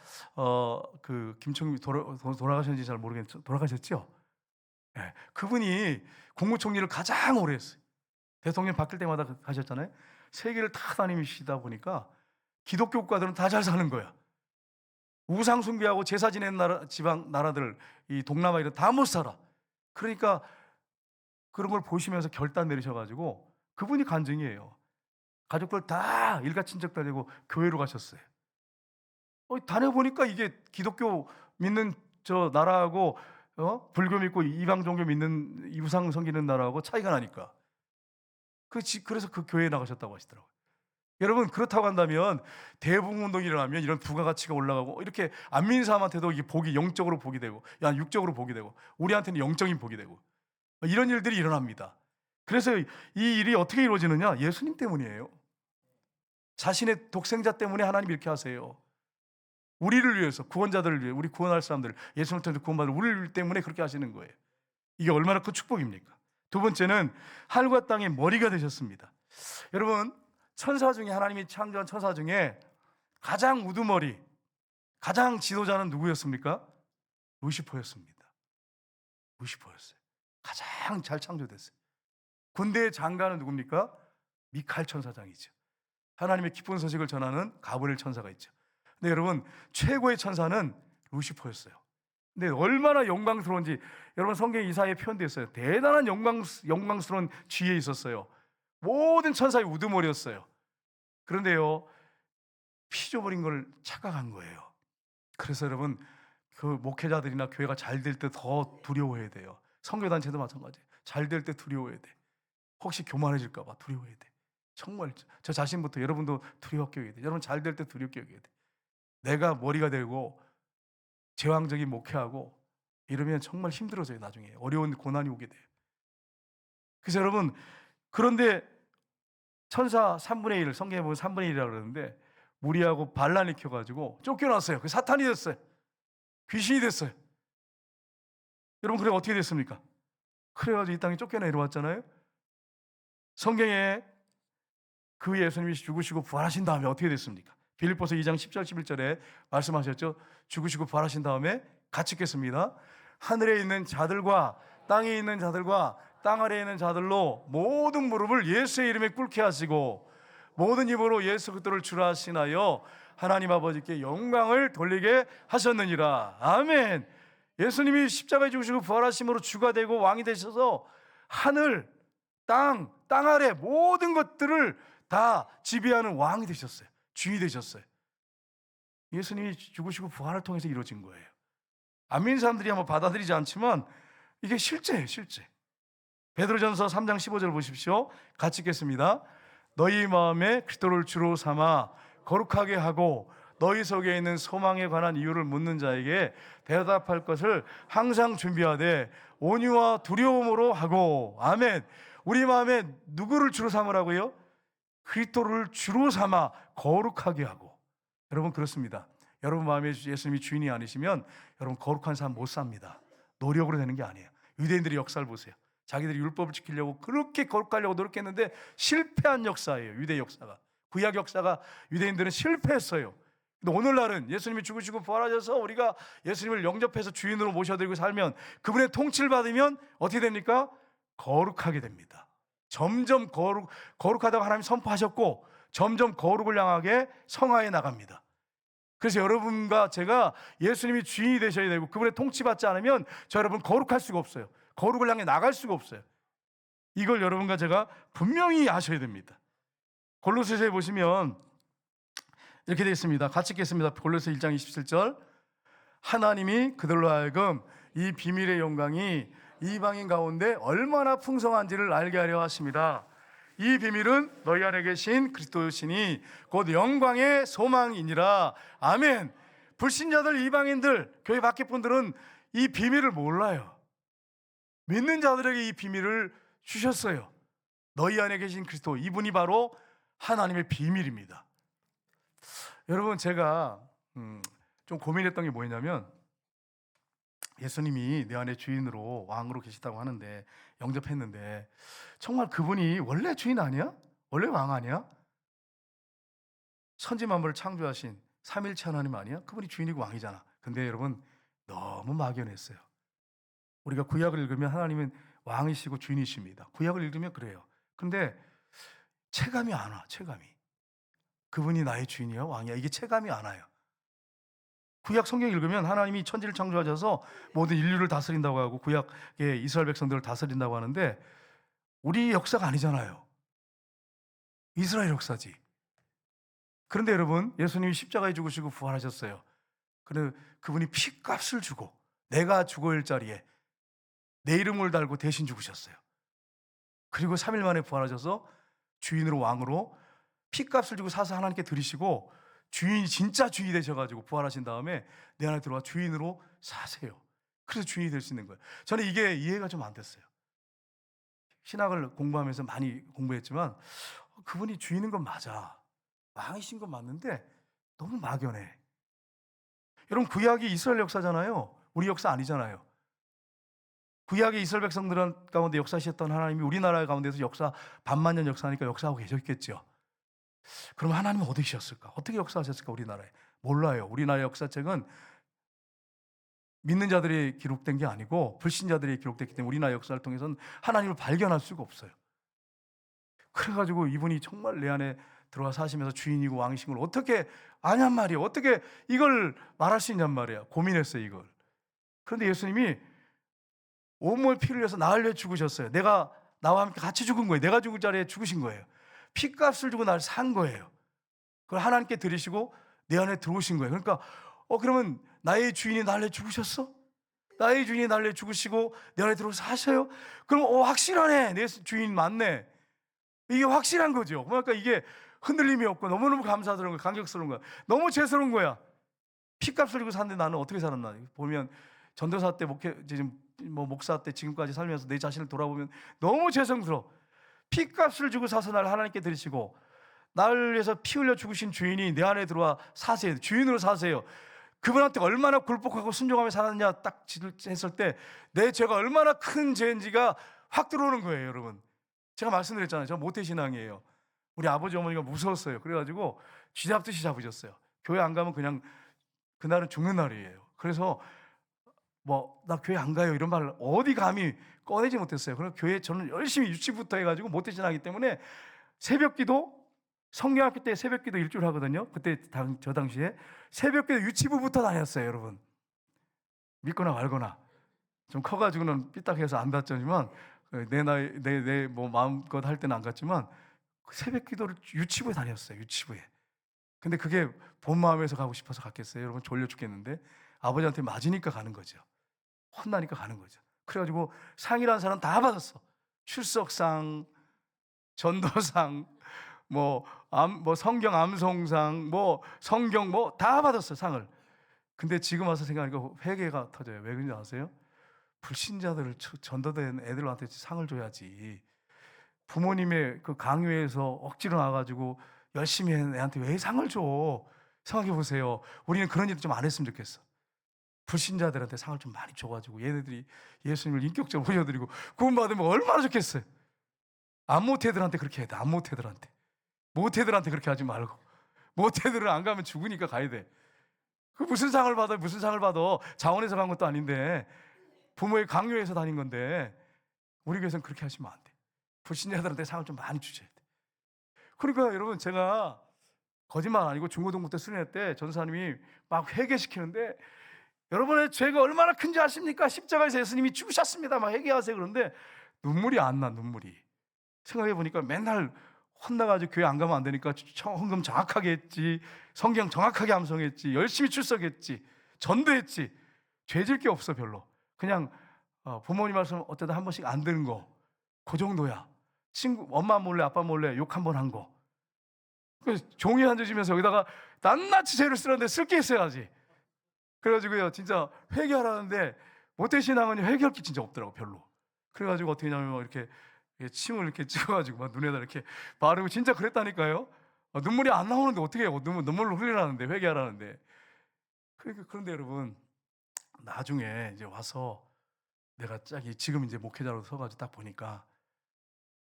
김총필 돌아가셨는지 잘 모르겠는데 돌아가셨죠? 네. 그분이 국무총리를 가장 오래 했어요. 대통령 바뀔 때마다 가셨잖아요. 세계를 다 다니시다 보니까 기독교 국가들은 다 잘 사는 거야. 우상 숭배하고 제사 지내는 지방 나라들, 이 동남아 이런 다 못 살아. 그러니까 그런 걸 보시면서 결단 내리셔가지고, 그분이 간증이에요. 가족들 다 일가 친척 다니고 교회로 가셨어요. 다녀보니까 이게 기독교 믿는 저 나라하고 불교 믿고 이방 종교 믿는 우상 섬기는 나라하고 차이가 나니까. 그래서 그 교회에 나가셨다고 하시더라고요. 여러분 그렇다고 한다면 대부흥운동이 일어나면 이런 부가가치가 올라가고 이렇게 안 믿는 사람한테도 이게 복이 영적으로 복이 되고 육적으로 복이 되고 우리한테는 영적인 복이 되고 이런 일들이 일어납니다. 그래서 이 일이 어떻게 이루어지느냐? 예수님 때문이에요. 자신의 독생자 때문에 하나님 이렇게 하세요. 우리를 위해서, 구원자들을 위해, 우리 구원할 사람들, 예수님을 통해서 구원받을 우리를 때문에 그렇게 하시는 거예요. 이게 얼마나 큰 축복입니까? 두 번째는 하늘과 땅의 머리가 되셨습니다. 여러분, 천사 중에, 하나님이 창조한 천사 중에 가장 우두머리, 가장 지도자는 누구였습니까? 루시퍼였습니다. 루시퍼였어요. 가장 잘 창조됐어요. 군대의 장관은 누굽니까? 미카엘 천사장이죠. 하나님의 기쁜 소식을 전하는 가브리엘 천사가 있죠. 근데 여러분, 최고의 천사는 루시퍼였어요. 근데 얼마나 영광스러운지, 여러분 성경 이사야에 표현되어 있어요. 대단한 영광스러운 지혜에 있었어요. 모든 천사의 우두머리였어요. 그런데요, 피조물인 걸 착각한 거예요. 그래서 여러분, 그 목회자들이나 교회가 잘 될 때 더 두려워해야 돼요. 선교단체도 마찬가지예요. 잘 될 때 두려워해야 돼. 혹시 교만해질까 봐 두려워해야 돼. 정말 저 자신부터 여러분도 두렵게 여겨야 돼. 여러분 잘 될 때 두렵게 여겨야 돼. 내가 머리가 되고 제왕적인 목회하고 이러면 정말 힘들어져요. 나중에 어려운 고난이 오게 돼요. 그래서 여러분, 그런데 천사 3분의 1, 성경에 보면 3분의 1이라고 그러는데 무리하고 반란을 켜가지고 쫓겨났어요. 그 사탄이 됐어요. 귀신이 됐어요. 여러분, 그래 어떻게 됐습니까? 그래가지고 이 땅에 쫓겨나 내려왔잖아요. 성경에 그 예수님이 죽으시고 부활하신 다음에 어떻게 됐습니까? 빌립보서 2장 10절 11절에 말씀하셨죠. 죽으시고 부활하신 다음에 같이 읽겠습니다. 하늘에 있는 자들과 땅에 있는 자들과 땅 아래에 있는 자들로 모든 무릎을 예수의 이름에 꿇게 하시고 모든 입으로 예수 그리스도를 주라 하시나요 하나님 아버지께 영광을 돌리게 하셨느니라. 아멘. 예수님이 십자가에 죽으시고 부활하심으로 주가 되고 왕이 되셔서 하늘, 땅 아래 모든 것들을 다 지배하는 왕이 되셨어요. 주인이 되셨어요. 예수님이 죽으시고 부활을 통해서 이루어진 거예요. 안 믿는 사람들이 한번 받아들이지 않지만 이게 실제예요, 실제. 베드로전서 3장 15절 보십시오. 같이 읽겠습니다. 너희 마음에 그리스도를 주로 삼아 거룩하게 하고 너희 속에 있는 소망에 관한 이유를 묻는 자에게 대답할 것을 항상 준비하되 온유와 두려움으로 하고. 아멘. 우리 마음에 누구를 주로 삼으라고요? 그리스도를 주로 삼아 거룩하게 하고. 여러분 그렇습니다. 여러분 마음에 예수님이 주인이 아니시면 여러분 거룩한 삶 못 삽니다. 노력으로 되는 게 아니에요. 유대인들의 역사를 보세요. 자기들이 율법을 지키려고 그렇게 거룩하려고 노력했는데 실패한 역사예요. 유대 역사가. 구약 역사가 유대인들은 실패했어요. 근데 오늘날은 예수님이 죽으시고 부활하셔서 우리가 예수님을 영접해서 주인으로 모셔드리고 살면 그분의 통치를 받으면 어떻게 됩니까? 거룩하게 됩니다. 점점 거룩하다고 하나님 선포하셨고 점점 거룩을 향하게 성화해 나갑니다. 그래서 여러분과 제가 예수님이 주인이 되셔야 되고 그분의 통치받지 않으면 저 여러분 거룩할 수가 없어요. 거룩을 향해 나갈 수가 없어요. 이걸 여러분과 제가 분명히 아셔야 됩니다. 골로새서에 보시면 이렇게 되어 있습니다. 같이 읽겠습니다. 골로새 1장 27절. 하나님이 그들로 하여금 이 비밀의 영광이 이방인 가운데 얼마나 풍성한지를 알게 하려 하십니다. 이 비밀은 너희 안에 계신 그리스도시니 곧 영광의 소망이니라. 아멘. 불신자들, 이방인들, 교회 밖에 분들은 이 비밀을 몰라요. 믿는 자들에게 이 비밀을 주셨어요. 너희 안에 계신 그리스도, 이분이 바로 하나님의 비밀입니다. 여러분 제가 좀 고민했던 게 뭐냐면 예수님이 내 안에 주인으로 왕으로 계시다고 하는데 영접했는데 정말 그분이 원래 주인 아니야? 원래 왕 아니야? 천지만물을 창조하신 삼일체 하나님 아니야? 그분이 주인이고 왕이잖아. 근데 여러분 너무 막연했어요. 우리가 구약을 읽으면 하나님은 왕이시고 주인이십니다. 구약을 읽으면 그래요. 근데 체감이 안 와. 체감이. 그분이 나의 주인이야 왕이야 이게 체감이 안 와요. 구약 성경 읽으면 하나님이 천지를 창조하셔서 모든 인류를 다스린다고 하고 구약의 이스라엘 백성들을 다스린다고 하는데 우리 역사가 아니잖아요. 이스라엘 역사지. 그런데 여러분 예수님이 십자가에 죽으시고 부활하셨어요. 그런데 그분이 피값을 주고 내가 죽어야 할 자리에 내 이름을 달고 대신 죽으셨어요. 그리고 3일 만에 부활하셔서 주인으로 왕으로 피값을 주고 사서 하나님께 드리시고 주인이 진짜 주인이 되셔가지고 부활하신 다음에 내 안에 들어와 주인으로 사세요. 그래서 주인이 될 수 있는 거예요. 저는 이게 이해가 좀 안 됐어요. 신학을 공부하면서 많이 공부했지만 그분이 주인인 건 맞아. 왕이신 건 맞는데 너무 막연해. 여러분 구약이 이스라엘 역사잖아요. 우리 역사 아니잖아요. 구약의 이스라엘 백성들 가운데 역사하셨던 하나님이 우리나라 가운데서 역사 반만년 역사하니까 역사하고 계셨겠죠. 그럼 하나님은 어디 계셨을까? 어떻게 역사하셨을까 우리나라에? 몰라요. 우리나라의 역사책은 믿는 자들이 기록된 게 아니고 불신자들이 기록됐기 때문에 우리나라 역사를 통해서는 하나님을 발견할 수가 없어요. 그래가지고 이분이 정말 내 안에 들어와 사시면서 주인이고 왕이신 걸 어떻게 아냔 말이에요. 어떻게 이걸 말할 수 있냔 말이에요. 고민했어요 이걸. 그런데 예수님이 온몸 피를 흘려서 나를 위해 죽으셨어요. 내가 나와 함께 같이 죽은 거예요. 내가 죽을 자리에 죽으신 거예요. 피값을 주고 나를 산 거예요. 그걸 하나님께 드리시고 내 안에 들어오신 거예요. 그러니까 그러면 나의 주인이 나를 위해 죽으셨어? 나의 주인이 나를 위해 죽으시고 내 안에 들어서 사셔요? 그럼 확실하네. 내 주인 맞네. 이게 확실한 거죠. 그러니까 이게 흔들림이 없고 너무너무 감사스러운 거야. 감격스러운 거야. 너무 죄스러운 거야. 피값을 주고 샀는데 나는 어떻게 살았나. 보면 전도사 때 지금 목사 때 지금까지 살면서 내 자신을 돌아보면 너무 죄송스러워. 피값을 주고 사서 나를 하나님께 드리시고 나를 위해서 피 흘려 죽으신 주인이 내 안에 들어와 사세요. 주인으로 사세요. 그분한테 얼마나 굴복하고 순종하며 살았냐 딱 했을 때 내 죄가 얼마나 큰 죄인지가 확 들어오는 거예요. 여러분, 제가 말씀드렸잖아요. 저 모태신앙이에요. 우리 아버지 어머니가 무서웠어요. 그래가지고 쥐잡듯이 잡으셨어요. 교회 안 가면 그냥 그날은 죽는 날이에요. 그래서 나 교회 안 가요 이런 말을 어디 감히 꺼내지 못했어요. 그래서 교회 저는 열심히 유치부터 해가지고 모태신앙이기 때문에 새벽기도, 성경학교 때 새벽기도 일주일 하거든요. 그때 저 당시에 새벽기도 유치부부터 다녔어요. 여러분, 믿거나 말거나. 좀 커가지고는 삐딱해서 안 갔지만 내 나이 내 마음껏 할 때는 안 갔지만 새벽기도를 유치부에 다녔어요. 유치부에. 근데 그게 본 마음에서 가고 싶어서 갔겠어요? 여러분, 졸려 죽겠는데 아버지한테 맞으니까 가는 거죠. 혼나니까 가는 거죠. 그래가지고 상이라는 사람 다 받았어. 출석상, 전도상, 성경 암송상, 성경 다 받았어 상을. 근데 지금 와서 생각하니까 회개가 터져요. 왜 그런지 아세요? 불신자들을 전도된 애들한테 상을 줘야지. 부모님의 그 강요에서 억지로 나와가지고 열심히 한 애한테 왜 상을 줘? 생각해 보세요. 우리는 그런 일을 좀 안 했으면 좋겠어. 불신자들한테 상을 좀 많이 줘가지고 얘네들이 예수님을 인격적으로 보여드리고 구원받으면 얼마나 좋겠어요. 안모태들한테 그렇게 해야 돼. 안모태들한테. 모태들한테 그렇게 하지 말고. 모태들은 안 가면 죽으니까 가야 돼. 그 무슨 상을 받아? 무슨 상을 받아? 자원에서 간 것도 아닌데 부모의 강요에서 다닌 건데 우리 교회에서는 그렇게 하시면 안 돼. 불신자들한테 상을 좀 많이 주셔야 돼. 그러니까 여러분, 제가 거짓말 아니고 중고등부 때 수련회 때 전사님이 막 회개시키는데 여러분의 죄가 얼마나 큰지 아십니까? 십자가에서 예수님이 죽으셨습니다. 막 회개하세요. 그런데 눈물이 안 나. 눈물이. 생각해 보니까 맨날 혼나가지고 교회 안 가면 안 되니까 헌금 정확하게 했지, 성경 정확하게 암송했지, 열심히 출석했지, 전도했지. 죄질 게 없어 별로. 그냥 부모님 말씀 어쩌다 한 번씩 안 듣는 거, 그 정도야. 엄마 몰래 아빠 몰래 욕 한 번 한 거. 그래서 종이 한 줄 주면서 여기다가 낱낱이 죄를 쓰는데 쓸 게 있어야지. 그래가지고요, 진짜 회개하라는데 모태신앙은 회개할 게 진짜 없더라고, 별로. 그래가지고 어떻게 하냐면 이렇게 침을 이렇게 찍어가지고 막 눈에다 이렇게 바르고 진짜 그랬다니까요. 눈물이 안 나오는데 어떻게 해요? 눈물로 흘리라는데, 회개하라는데. 그런데 여러분, 나중에 이제 와서 내가 지금 이제 목회자로 서가지고 딱 보니까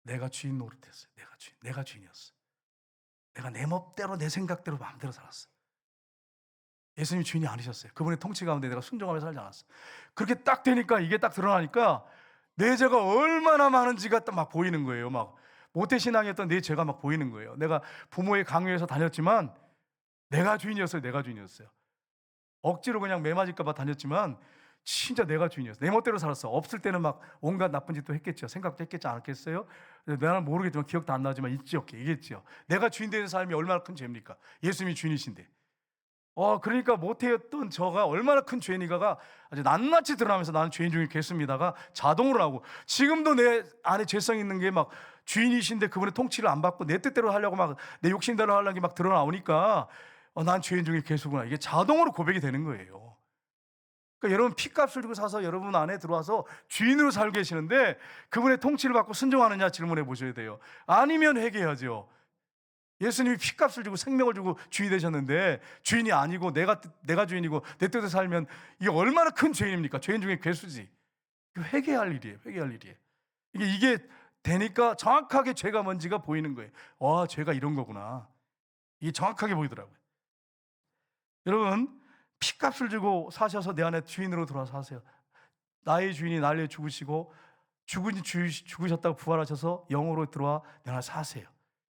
내가 주인 노릇했어요. 내가 주인이었어. 내가 내 멋대로, 내 생각대로, 마음대로 살았어. 예수님이 주인이 아니셨어요. 그분의 통치 가운데 내가 순종하며 살지 않았어. 그렇게 딱 되니까, 이게 딱 드러나니까 내 죄가 얼마나 많은지가 딱 막 보이는 거예요. 막 모태신앙이었던 내 죄가 막 보이는 거예요. 내가 부모의 강요에서 다녔지만 내가 주인이었어요. 억지로 그냥 매 맞을까 봐 다녔지만 진짜 내가 주인이었어. 내 멋대로 살았어. 없을 때는 막 온갖 나쁜 짓도 했겠죠. 생각도 했겠지 않았겠어요? 나는 모르겠지만, 기억도 안 나지만 있지 없게 얘기했죠. 내가 주인 되는 삶이 얼마나 큰 죄입니까? 예수님이 주인이신데. 그러니까 모태였던 저가 얼마나 큰 죄인이가가 아주 낱낱이 드러나면서 나는 죄인 중에 괴수입니다가 자동으로 나오고, 지금도 내 안에 죄성이 있는 게 막 주인이신데 그분의 통치를 안 받고 내 뜻대로 하려고 막 내 욕심대로 하려는 게 막 드러나오니까 난 죄인 중에 괴수구나, 이게 자동으로 고백이 되는 거예요. 그러니까 여러분 핏값을 주고 사서 여러분 안에 들어와서 주인으로 살고 계시는데 그분의 통치를 받고 순종하느냐 질문해 보셔야 돼요. 아니면 회개해야죠. 예수님이 핏값을 주고 생명을 주고 주인이 되셨는데 주인이 아니고 내가 주인이고 내 뜻대로 살면 이게 얼마나 큰 죄인입니까? 죄인 중에 괴수지. 회개할 일이에요. 회개할 일이에요. 이게 되니까 정확하게 죄가 뭔지가 보이는 거예요. 와, 죄가 이런 거구나. 이게 정확하게 보이더라고요. 여러분, 핏값을 주고 사셔서 내 안에 주인으로 들어와서 하세요. 나의 주인이 나를 위해 죽으시고 죽으셨다고 부활하셔서 영으로 들어와 내 안에 사세요.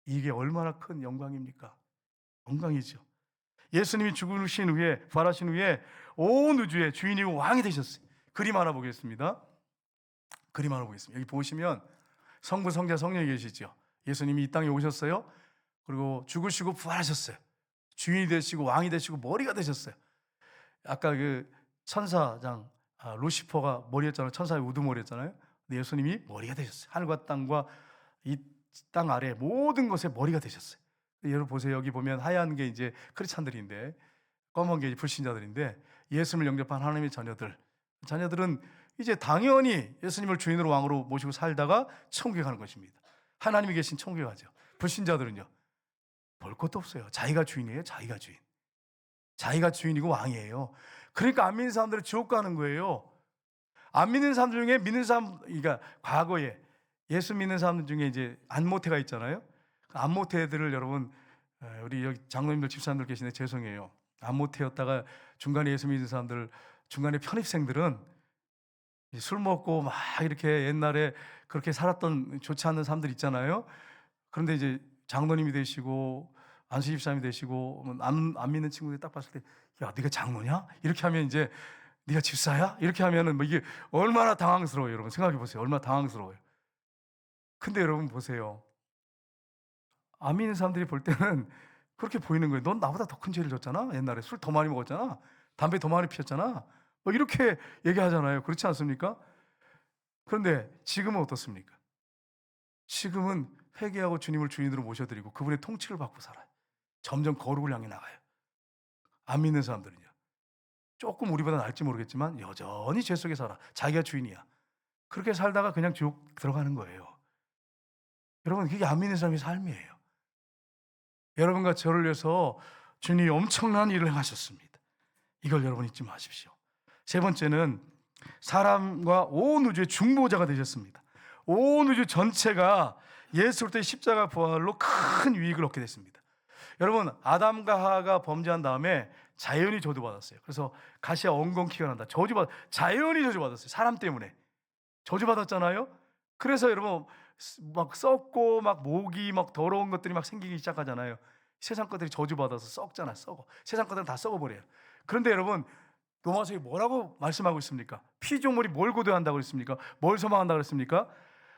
이게 얼마나 큰 영광입니까? 영광이죠. 예수님이 죽으신 후에, 부활하신 후에 온 우주의 주인이고 왕이 되셨어요. 그림 하나 보겠습니다. 그림 하나 보겠습니다. 여기 보시면 성부, 성자, 성령이 계시죠. 예수님이 이 땅에 오셨어요. 그리고 죽으시고 부활하셨어요. 주인이 되시고 왕이 되시고 머리가 되셨어요. 아까 그 천사장 루시퍼가 머리였잖아요. 천사의 우두머리였잖아요. 근데 예수님이 머리가 되셨어요. 하늘과 땅과 이 땅 아래 모든 것에 머리가 되셨어요. 여러분 보세요. 여기 보면 하얀 게 이제 크리스찬들인데 검은 게 불신자들인데, 예수님을 영접한 하나님의 자녀들은 이제 당연히 예수님을 주인으로 왕으로 모시고 살다가 천국에 가는 것입니다. 하나님이 계신 천국에 가죠. 불신자들은요, 볼 것도 없어요. 자기가 주인이에요. 자기가 주인. 자기가 주인이고 왕이에요. 그러니까 안 믿는 사람들은 지옥 가는 거예요. 안 믿는 사람들 중에 믿는 사람, 그러니까 과거에 예수 믿는 사람들 중에 이제 안모태가 있잖아요. 안모태들을 여러분, 우리 여기 장로님들 집사님들 계시는데 죄송해요. 안모태였다가 중간에 예수 믿는 사람들, 중간에 편입생들은 술 먹고 막 이렇게 옛날에 그렇게 살았던 좋지 않은 사람들 있잖아요. 그런데 이제 장로님이 되시고 안수 집사님이 되시고 안 믿는 친구들이 딱 봤을 때, 야, 네가 장로냐? 이렇게 하면 이제 네가 집사야? 이렇게 하면은 뭐 이게 얼마나 당황스러워요. 여러분 생각해 보세요. 얼마나 당황스러워요. 근데 여러분 보세요. 안 믿는 사람들이 볼 때는 그렇게 보이는 거예요. 넌 나보다 더 큰 죄를 졌잖아. 옛날에 술 더 많이 먹었잖아. 담배 더 많이 피웠잖아. 뭐 이렇게 얘기하잖아요. 그렇지 않습니까? 그런데 지금은 어떻습니까? 지금은 회개하고 주님을 주인으로 모셔드리고 그분의 통치를 받고 살아요. 점점 거룩을 향해 나가요. 안 믿는 사람들은요, 조금 우리보다 나을지 모르겠지만 여전히 죄 속에 살아. 자기가 주인이야. 그렇게 살다가 그냥 지옥 들어가는 거예요. 여러분, 그게 안 믿는 사람의 삶이에요. 여러분과 저를 위해서 주님이 엄청난 일을 행하셨습니다. 이걸 여러분 잊지 마십시오. 세 번째는 사람과 온 우주의 중보자가 되셨습니다. 온 우주 전체가 예수 그리스도의 십자가 부활로 큰 유익을 얻게 됐습니다. 여러분, 아담과 하와가 범죄한 다음에 자연이 저주받았어요. 그래서 가시와 엉겅퀴가 난다. 자연이 저주받았어요. 사람 때문에 저주받았잖아요. 그래서 여러분 막 썩고 막 모기 막 더러운 것들이 막 생기기 시작하잖아요. 세상 것들이 저주받아서 썩잖아. 썩어. 세상 것들은 다 썩어버려요. 그런데 여러분, 로마서에 뭐라고 말씀하고 있습니까? 피조물이 뭘 고대한다고 그랬습니까? 뭘 소망한다고 그랬습니까?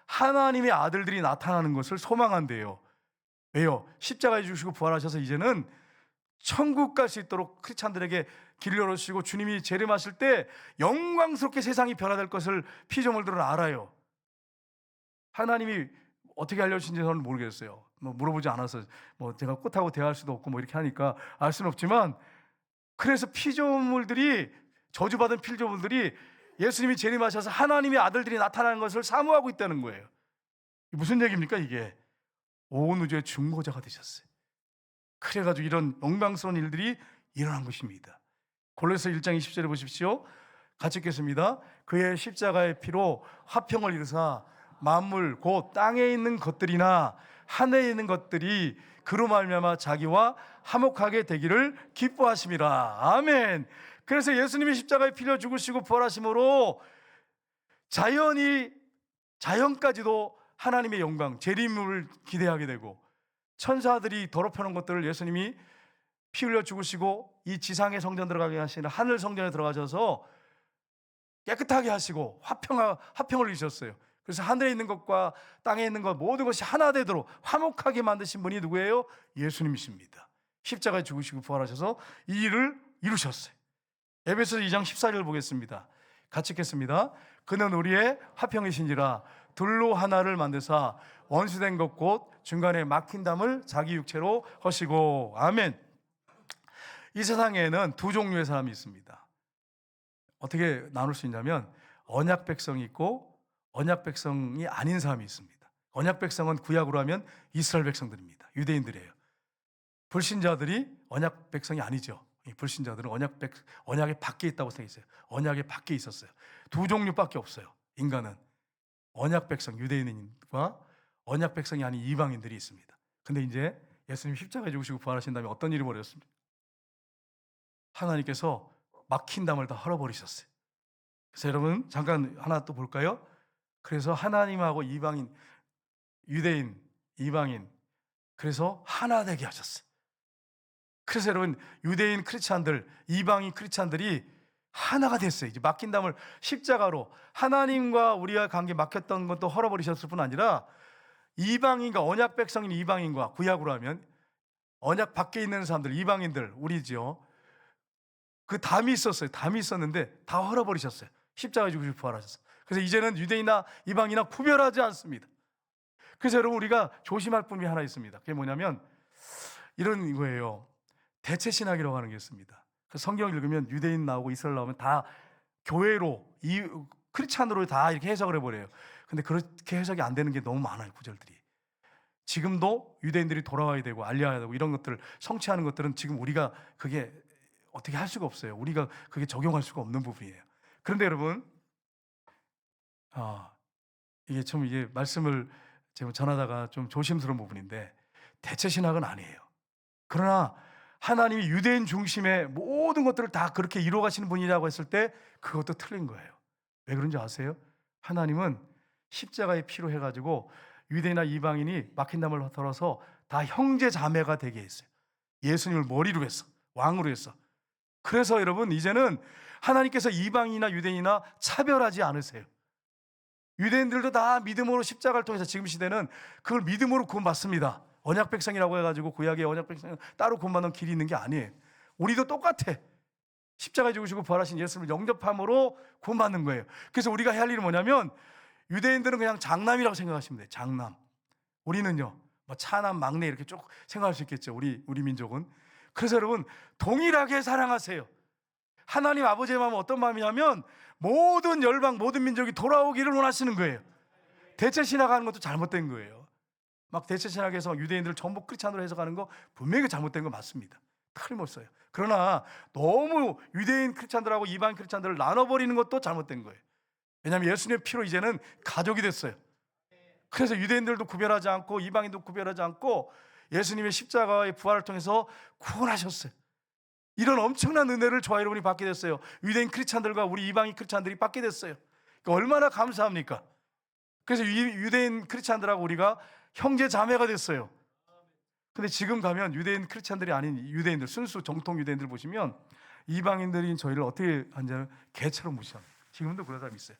하나님의 아들들이 나타나는 것을 소망한대요. 왜요? 십자가에 죽으시고 부활하셔서 이제는 천국 갈 수 있도록 크리스찬들에게 길을 열어주시고 주님이 재림하실 때 영광스럽게 세상이 변화될 것을 피조물들은 알아요. 하나님이 어떻게 알려주신지 저는 모르겠어요. 뭐 물어보지 않아서 뭐 제가 꽃하고 대화할 수도 없고 뭐 이렇게 하니까 알 수는 없지만, 그래서 저주받은 피조물들이 예수님이 재림하셔서 하나님의 아들들이 나타나는 것을 사모하고 있다는 거예요. 무슨 얘기입니까 이게? 온 우주의 중보자가 되셨어요. 그래가지고 이런 영광스러운 일들이 일어난 것입니다. 골로새 1장 20절에 보십시오. 같이 읽겠습니다. 그의 십자가의 피로 화평을 이루사 만물 곧 땅에 있는 것들이나 하늘에 있는 것들이 그로 말미암아 자기와 화목하게 되기를 기뻐하심이라. 아멘. 그래서 예수님이 십자가에 피려 죽으시고 부활하심으로 자연까지도 하나님의 영광, 재림을 기대하게 되고, 천사들이 더럽혀놓은 것들을 예수님이 피 흘려 죽으시고 이 지상의 성전 들어가게 하시는 하늘 성전에 들어가셔서 깨끗하게 하시고 화평을 이루셨어요. 그래서 하늘에 있는 것과 땅에 있는 것 모든 것이 하나 되도록 화목하게 만드신 분이 누구예요? 예수님이십니다. 십자가에 죽으시고 부활하셔서 이 일을 이루셨어요. 에베소서 2장 14절을 보겠습니다. 같이 읽겠습니다. 그는 우리의 화평이신지라 둘로 하나를 만드사 원수된 것 곧 중간에 막힌 담을 자기 육체로 하시고. 아멘. 이 세상에는 두 종류의 사람이 있습니다. 어떻게 나눌 수 있냐면 언약 백성이 있고 언약 백성이 아닌 사람이 있습니다. 언약 백성은 구약으로 하면 이스라엘 백성들입니다. 유대인들이에요. 불신자들이 언약 백성이 아니죠. 이 불신자들은 언약의 밖에 있다고 생각했어요. 언약의 밖에 있었어요. 두 종류밖에 없어요. 인간은 언약 백성 유대인과 언약 백성이 아닌 이방인들이 있습니다. 근데 이제 예수님 십자가에 죽으시고 부활하신 다음에 어떤 일이 벌어졌습니까? 하나님께서 막힌 담을 다 헐어버리셨어요. 그래서 여러분 잠깐 하나 또 볼까요? 그래서 하나님하고 이방인, 유대인, 이방인, 그래서 하나 되게 하셨어요. 그래서 여러분 유대인 크리스찬들, 이방인 크리스찬들이 하나가 됐어요. 이제 막힌 담을 십자가로 하나님과 우리가 관계 막혔던 것도 헐어버리셨을 뿐 아니라 이방인과 언약 백성인 이방인과 구약으로 하면 언약 밖에 있는 사람들, 이방인들, 우리죠. 그 담이 있었어요. 담이 있었는데 다 헐어버리셨어요. 십자가에 죽으시고 부활하셨어요. 그래서 이제는 유대인이나 이방인이나 구별하지 않습니다. 그래서 여러분 우리가 조심할 부분이 하나 있습니다. 그게 뭐냐면 이런 거예요. 대체 신학이라고 하는 게 있습니다. 성경 읽으면 유대인 나오고 이스라엘 나오면 다 교회로 크리스찬으로 다 이렇게 해석을 해버려요. 근데 그렇게 해석이 안 되는 게 너무 많아요. 구절들이. 지금도 유대인들이 돌아와야 되고 알려야 되고 이런 것들을 성취하는 것들은 지금 우리가 그게 어떻게 할 수가 없어요. 우리가 그게 적용할 수가 없는 부분이에요. 그런데 여러분, 이게 말씀을 제가 전하다가 좀 조심스러운 부분인데 대체 신학은 아니에요. 그러나 하나님이 유대인 중심의 모든 것들을 다 그렇게 이루어 가시는 분이라고 했을 때 그것도 틀린 거예요. 왜 그런지 아세요? 하나님은 십자가의 피로 해가지고 유대인이나 이방인이 막힌 담을 덜어서 다 형제 자매가 되게 했어요. 예수님을 머리로 했어. 왕으로 했어. 그래서 여러분 이제는 하나님께서 이방인이나 유대인이나 차별하지 않으세요. 유대인들도 다 믿음으로 십자가를 통해서 지금 시대는 그걸 믿음으로 구원받습니다. 언약 백성이라고 해가지고 구약의 언약 백성은 따로 구원받는 길이 있는 게 아니에요. 우리도 똑같아. 십자가에 죽으시고 부활하신 예수님을 영접함으로 구원받는 거예요. 그래서 우리가 해야 할 일은 뭐냐면 유대인들은 그냥 장남이라고 생각하시면 돼요. 장남. 우리는요 뭐 차남 막내 이렇게 쭉 생각할 수 있겠죠. 우리 민족은. 그래서 여러분 동일하게 사랑하세요. 하나님 아버지의 마음은 어떤 마음이냐면 모든 열방 모든 민족이 돌아오기를 원하시는 거예요. 대체 신학하는 것도 잘못된 거예요. 막 대체 신학에서 유대인들을 전부 크리스찬으로 해석하는 거 분명히 잘못된 거 맞습니다. 틀림없어요. 그러나 너무 유대인 크리스찬들하고 이방인 크리스찬들을 나눠버리는 것도 잘못된 거예요. 왜냐하면 예수님의 피로 이제는 가족이 됐어요. 그래서 유대인들도 구별하지 않고 이방인도 구별하지 않고 예수님의 십자가의 부활을 통해서 구원하셨어요. 이런 엄청난 은혜를 저와 여러분이 받게 됐어요. 유대인 크리스찬들과 우리 이방인 크리스찬들이 받게 됐어요. 그러니까 얼마나 감사합니까? 그래서 유대인 크리스찬들하고 우리가 형제 자매가 됐어요. 근데 지금 가면 유대인 크리스찬들이 아닌 유대인들, 순수 정통 유대인들 보시면 이방인들인 저희를 어떻게 하냐면 개처럼 무시합니다. 지금도 그런 사람이 있어요.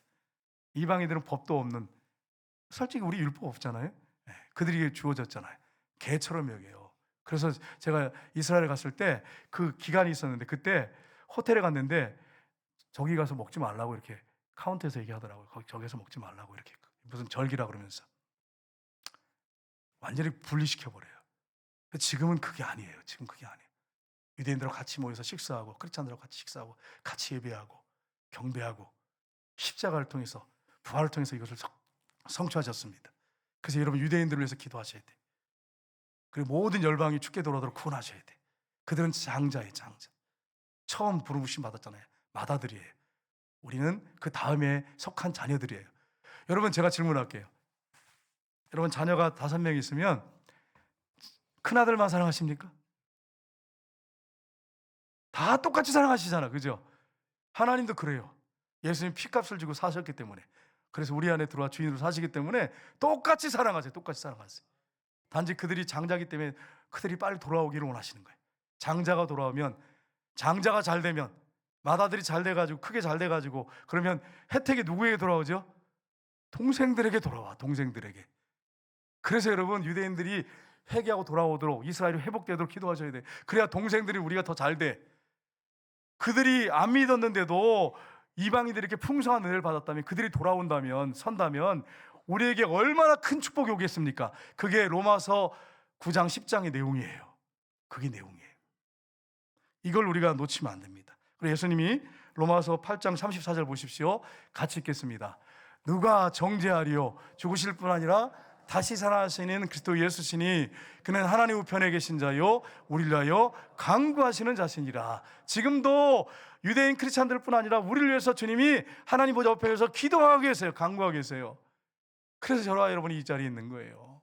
이방인들은 법도 없는, 솔직히 우리 율법 없잖아요. 그들에게 주어졌잖아요. 개처럼 여겨요. 그래서 제가 이스라엘에 갔을 때 그 기간이 있었는데 그때 호텔에 갔는데 저기 가서 먹지 말라고 이렇게 카운터에서 얘기하더라고요. 저기서 먹지 말라고 이렇게 무슨 절기라 그러면서 완전히 분리시켜버려요. 지금은 그게 아니에요. 지금 그게 아니에요. 유대인들하고 같이 모여서 식사하고 크리스찬들하고 같이 식사하고 같이 예배하고 경배하고 십자가를 통해서 부활을 통해서 이것을 성취하셨습니다. 그래서 여러분 유대인들을 위해서 기도하셔야 돼. 그리고 모든 열방이 죽게 돌아오도록 구원하셔야 돼. 그들은 장자예요. 장자. 처음 부르심 받았잖아요. 맏아들이에요. 우리는 그 다음에 속한 자녀들이에요. 여러분 제가 질문할게요. 여러분 자녀가 5명 있으면 큰아들만 사랑하십니까? 다 똑같이 사랑하시잖아. 그죠? 하나님도 그래요. 예수님 피값을 주고 사셨기 때문에, 그래서 우리 안에 들어와 주인으로 사시기 때문에 똑같이 사랑하세요. 똑같이 사랑하세요. 단지 그들이 장자기 때문에 그들이 빨리 돌아오기를 원하시는 거예요. 장자가 돌아오면, 장자가 잘 되면, 맏아들이 잘 돼가지고 크게 잘 돼가지고 그러면 혜택이 누구에게 돌아오죠? 동생들에게 돌아와. 동생들에게. 그래서 여러분 유대인들이 회개하고 돌아오도록, 이스라엘이 회복되도록 기도하셔야 돼. 그래야 동생들이 우리가 더 잘 돼. 그들이 안 믿었는데도 이방인들이 이렇게 풍성한 은혜를 받았다면, 그들이 돌아온다면, 선다면 우리에게 얼마나 큰 축복이 오겠습니까? 그게 로마서 9장 10장의 내용이에요. 그게 내용이에요. 이걸 우리가 놓치면 안 됩니다. 그리고 예수님이 로마서 8장 34절 보십시오. 같이 읽겠습니다. 누가 정죄하리요? 죽으실 뿐 아니라 다시 살아나시는 그리스도 예수시니 그는 하나님 우편에 계신 자요 우리를 위하여 간구하시는 자신이라. 지금도 유대인 크리스찬들뿐 아니라 우리를 위해서 주님이 하나님 보좌 앞에서 기도하고 계세요. 간구하고 계세요. 그래서 저와 여러분이 이 자리에 있는 거예요.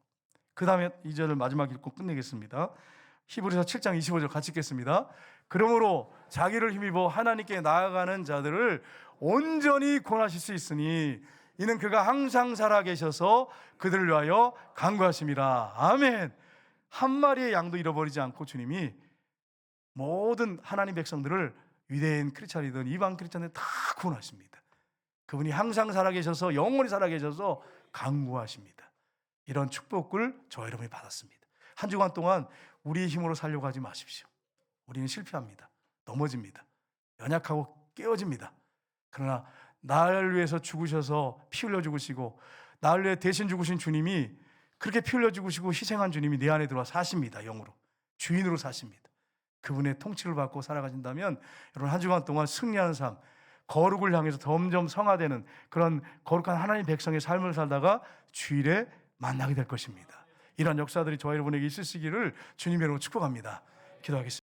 그 다음에 2절을 마지막 읽고 끝내겠습니다. 히브리서 7장 25절 같이 읽겠습니다. 그러므로 자기를 힘입어 하나님께 나아가는 자들을 온전히 구원하실 수 있으니 이는 그가 항상 살아계셔서 그들을 위하여 간구하심이라. 아멘. 한 마리의 양도 잃어버리지 않고 주님이 모든 하나님 백성들을 유대인 크리스찬이든 이방 크리스찬이든 다 구원하십니다. 그분이 항상 살아계셔서, 영원히 살아계셔서 간구하십니다. 이런 축복을 저와 여러분이 받았습니다. 한 주간 동안 우리의 힘으로 살려고 하지 마십시오. 우리는 실패합니다. 넘어집니다. 연약하고 깨어집니다. 그러나 나를 위해서 죽으셔서 피 흘려 죽으시고 나를 위해 대신 죽으신 주님이, 그렇게 피 흘려 죽으시고 희생한 주님이 내 안에 들어와 사십니다. 영으로, 주인으로 사십니다. 그분의 통치를 받고 살아가신다면 여러분 한 주간 동안 승리하는 삶, 거룩을 향해서 점점 성화되는 그런 거룩한 하나님 백성의 삶을 살다가 주일에 만나게 될 것입니다. 이런 역사들이 저와 여러분에게 있으시기를 주님의 이름으로 축복합니다. 기도하겠습니다.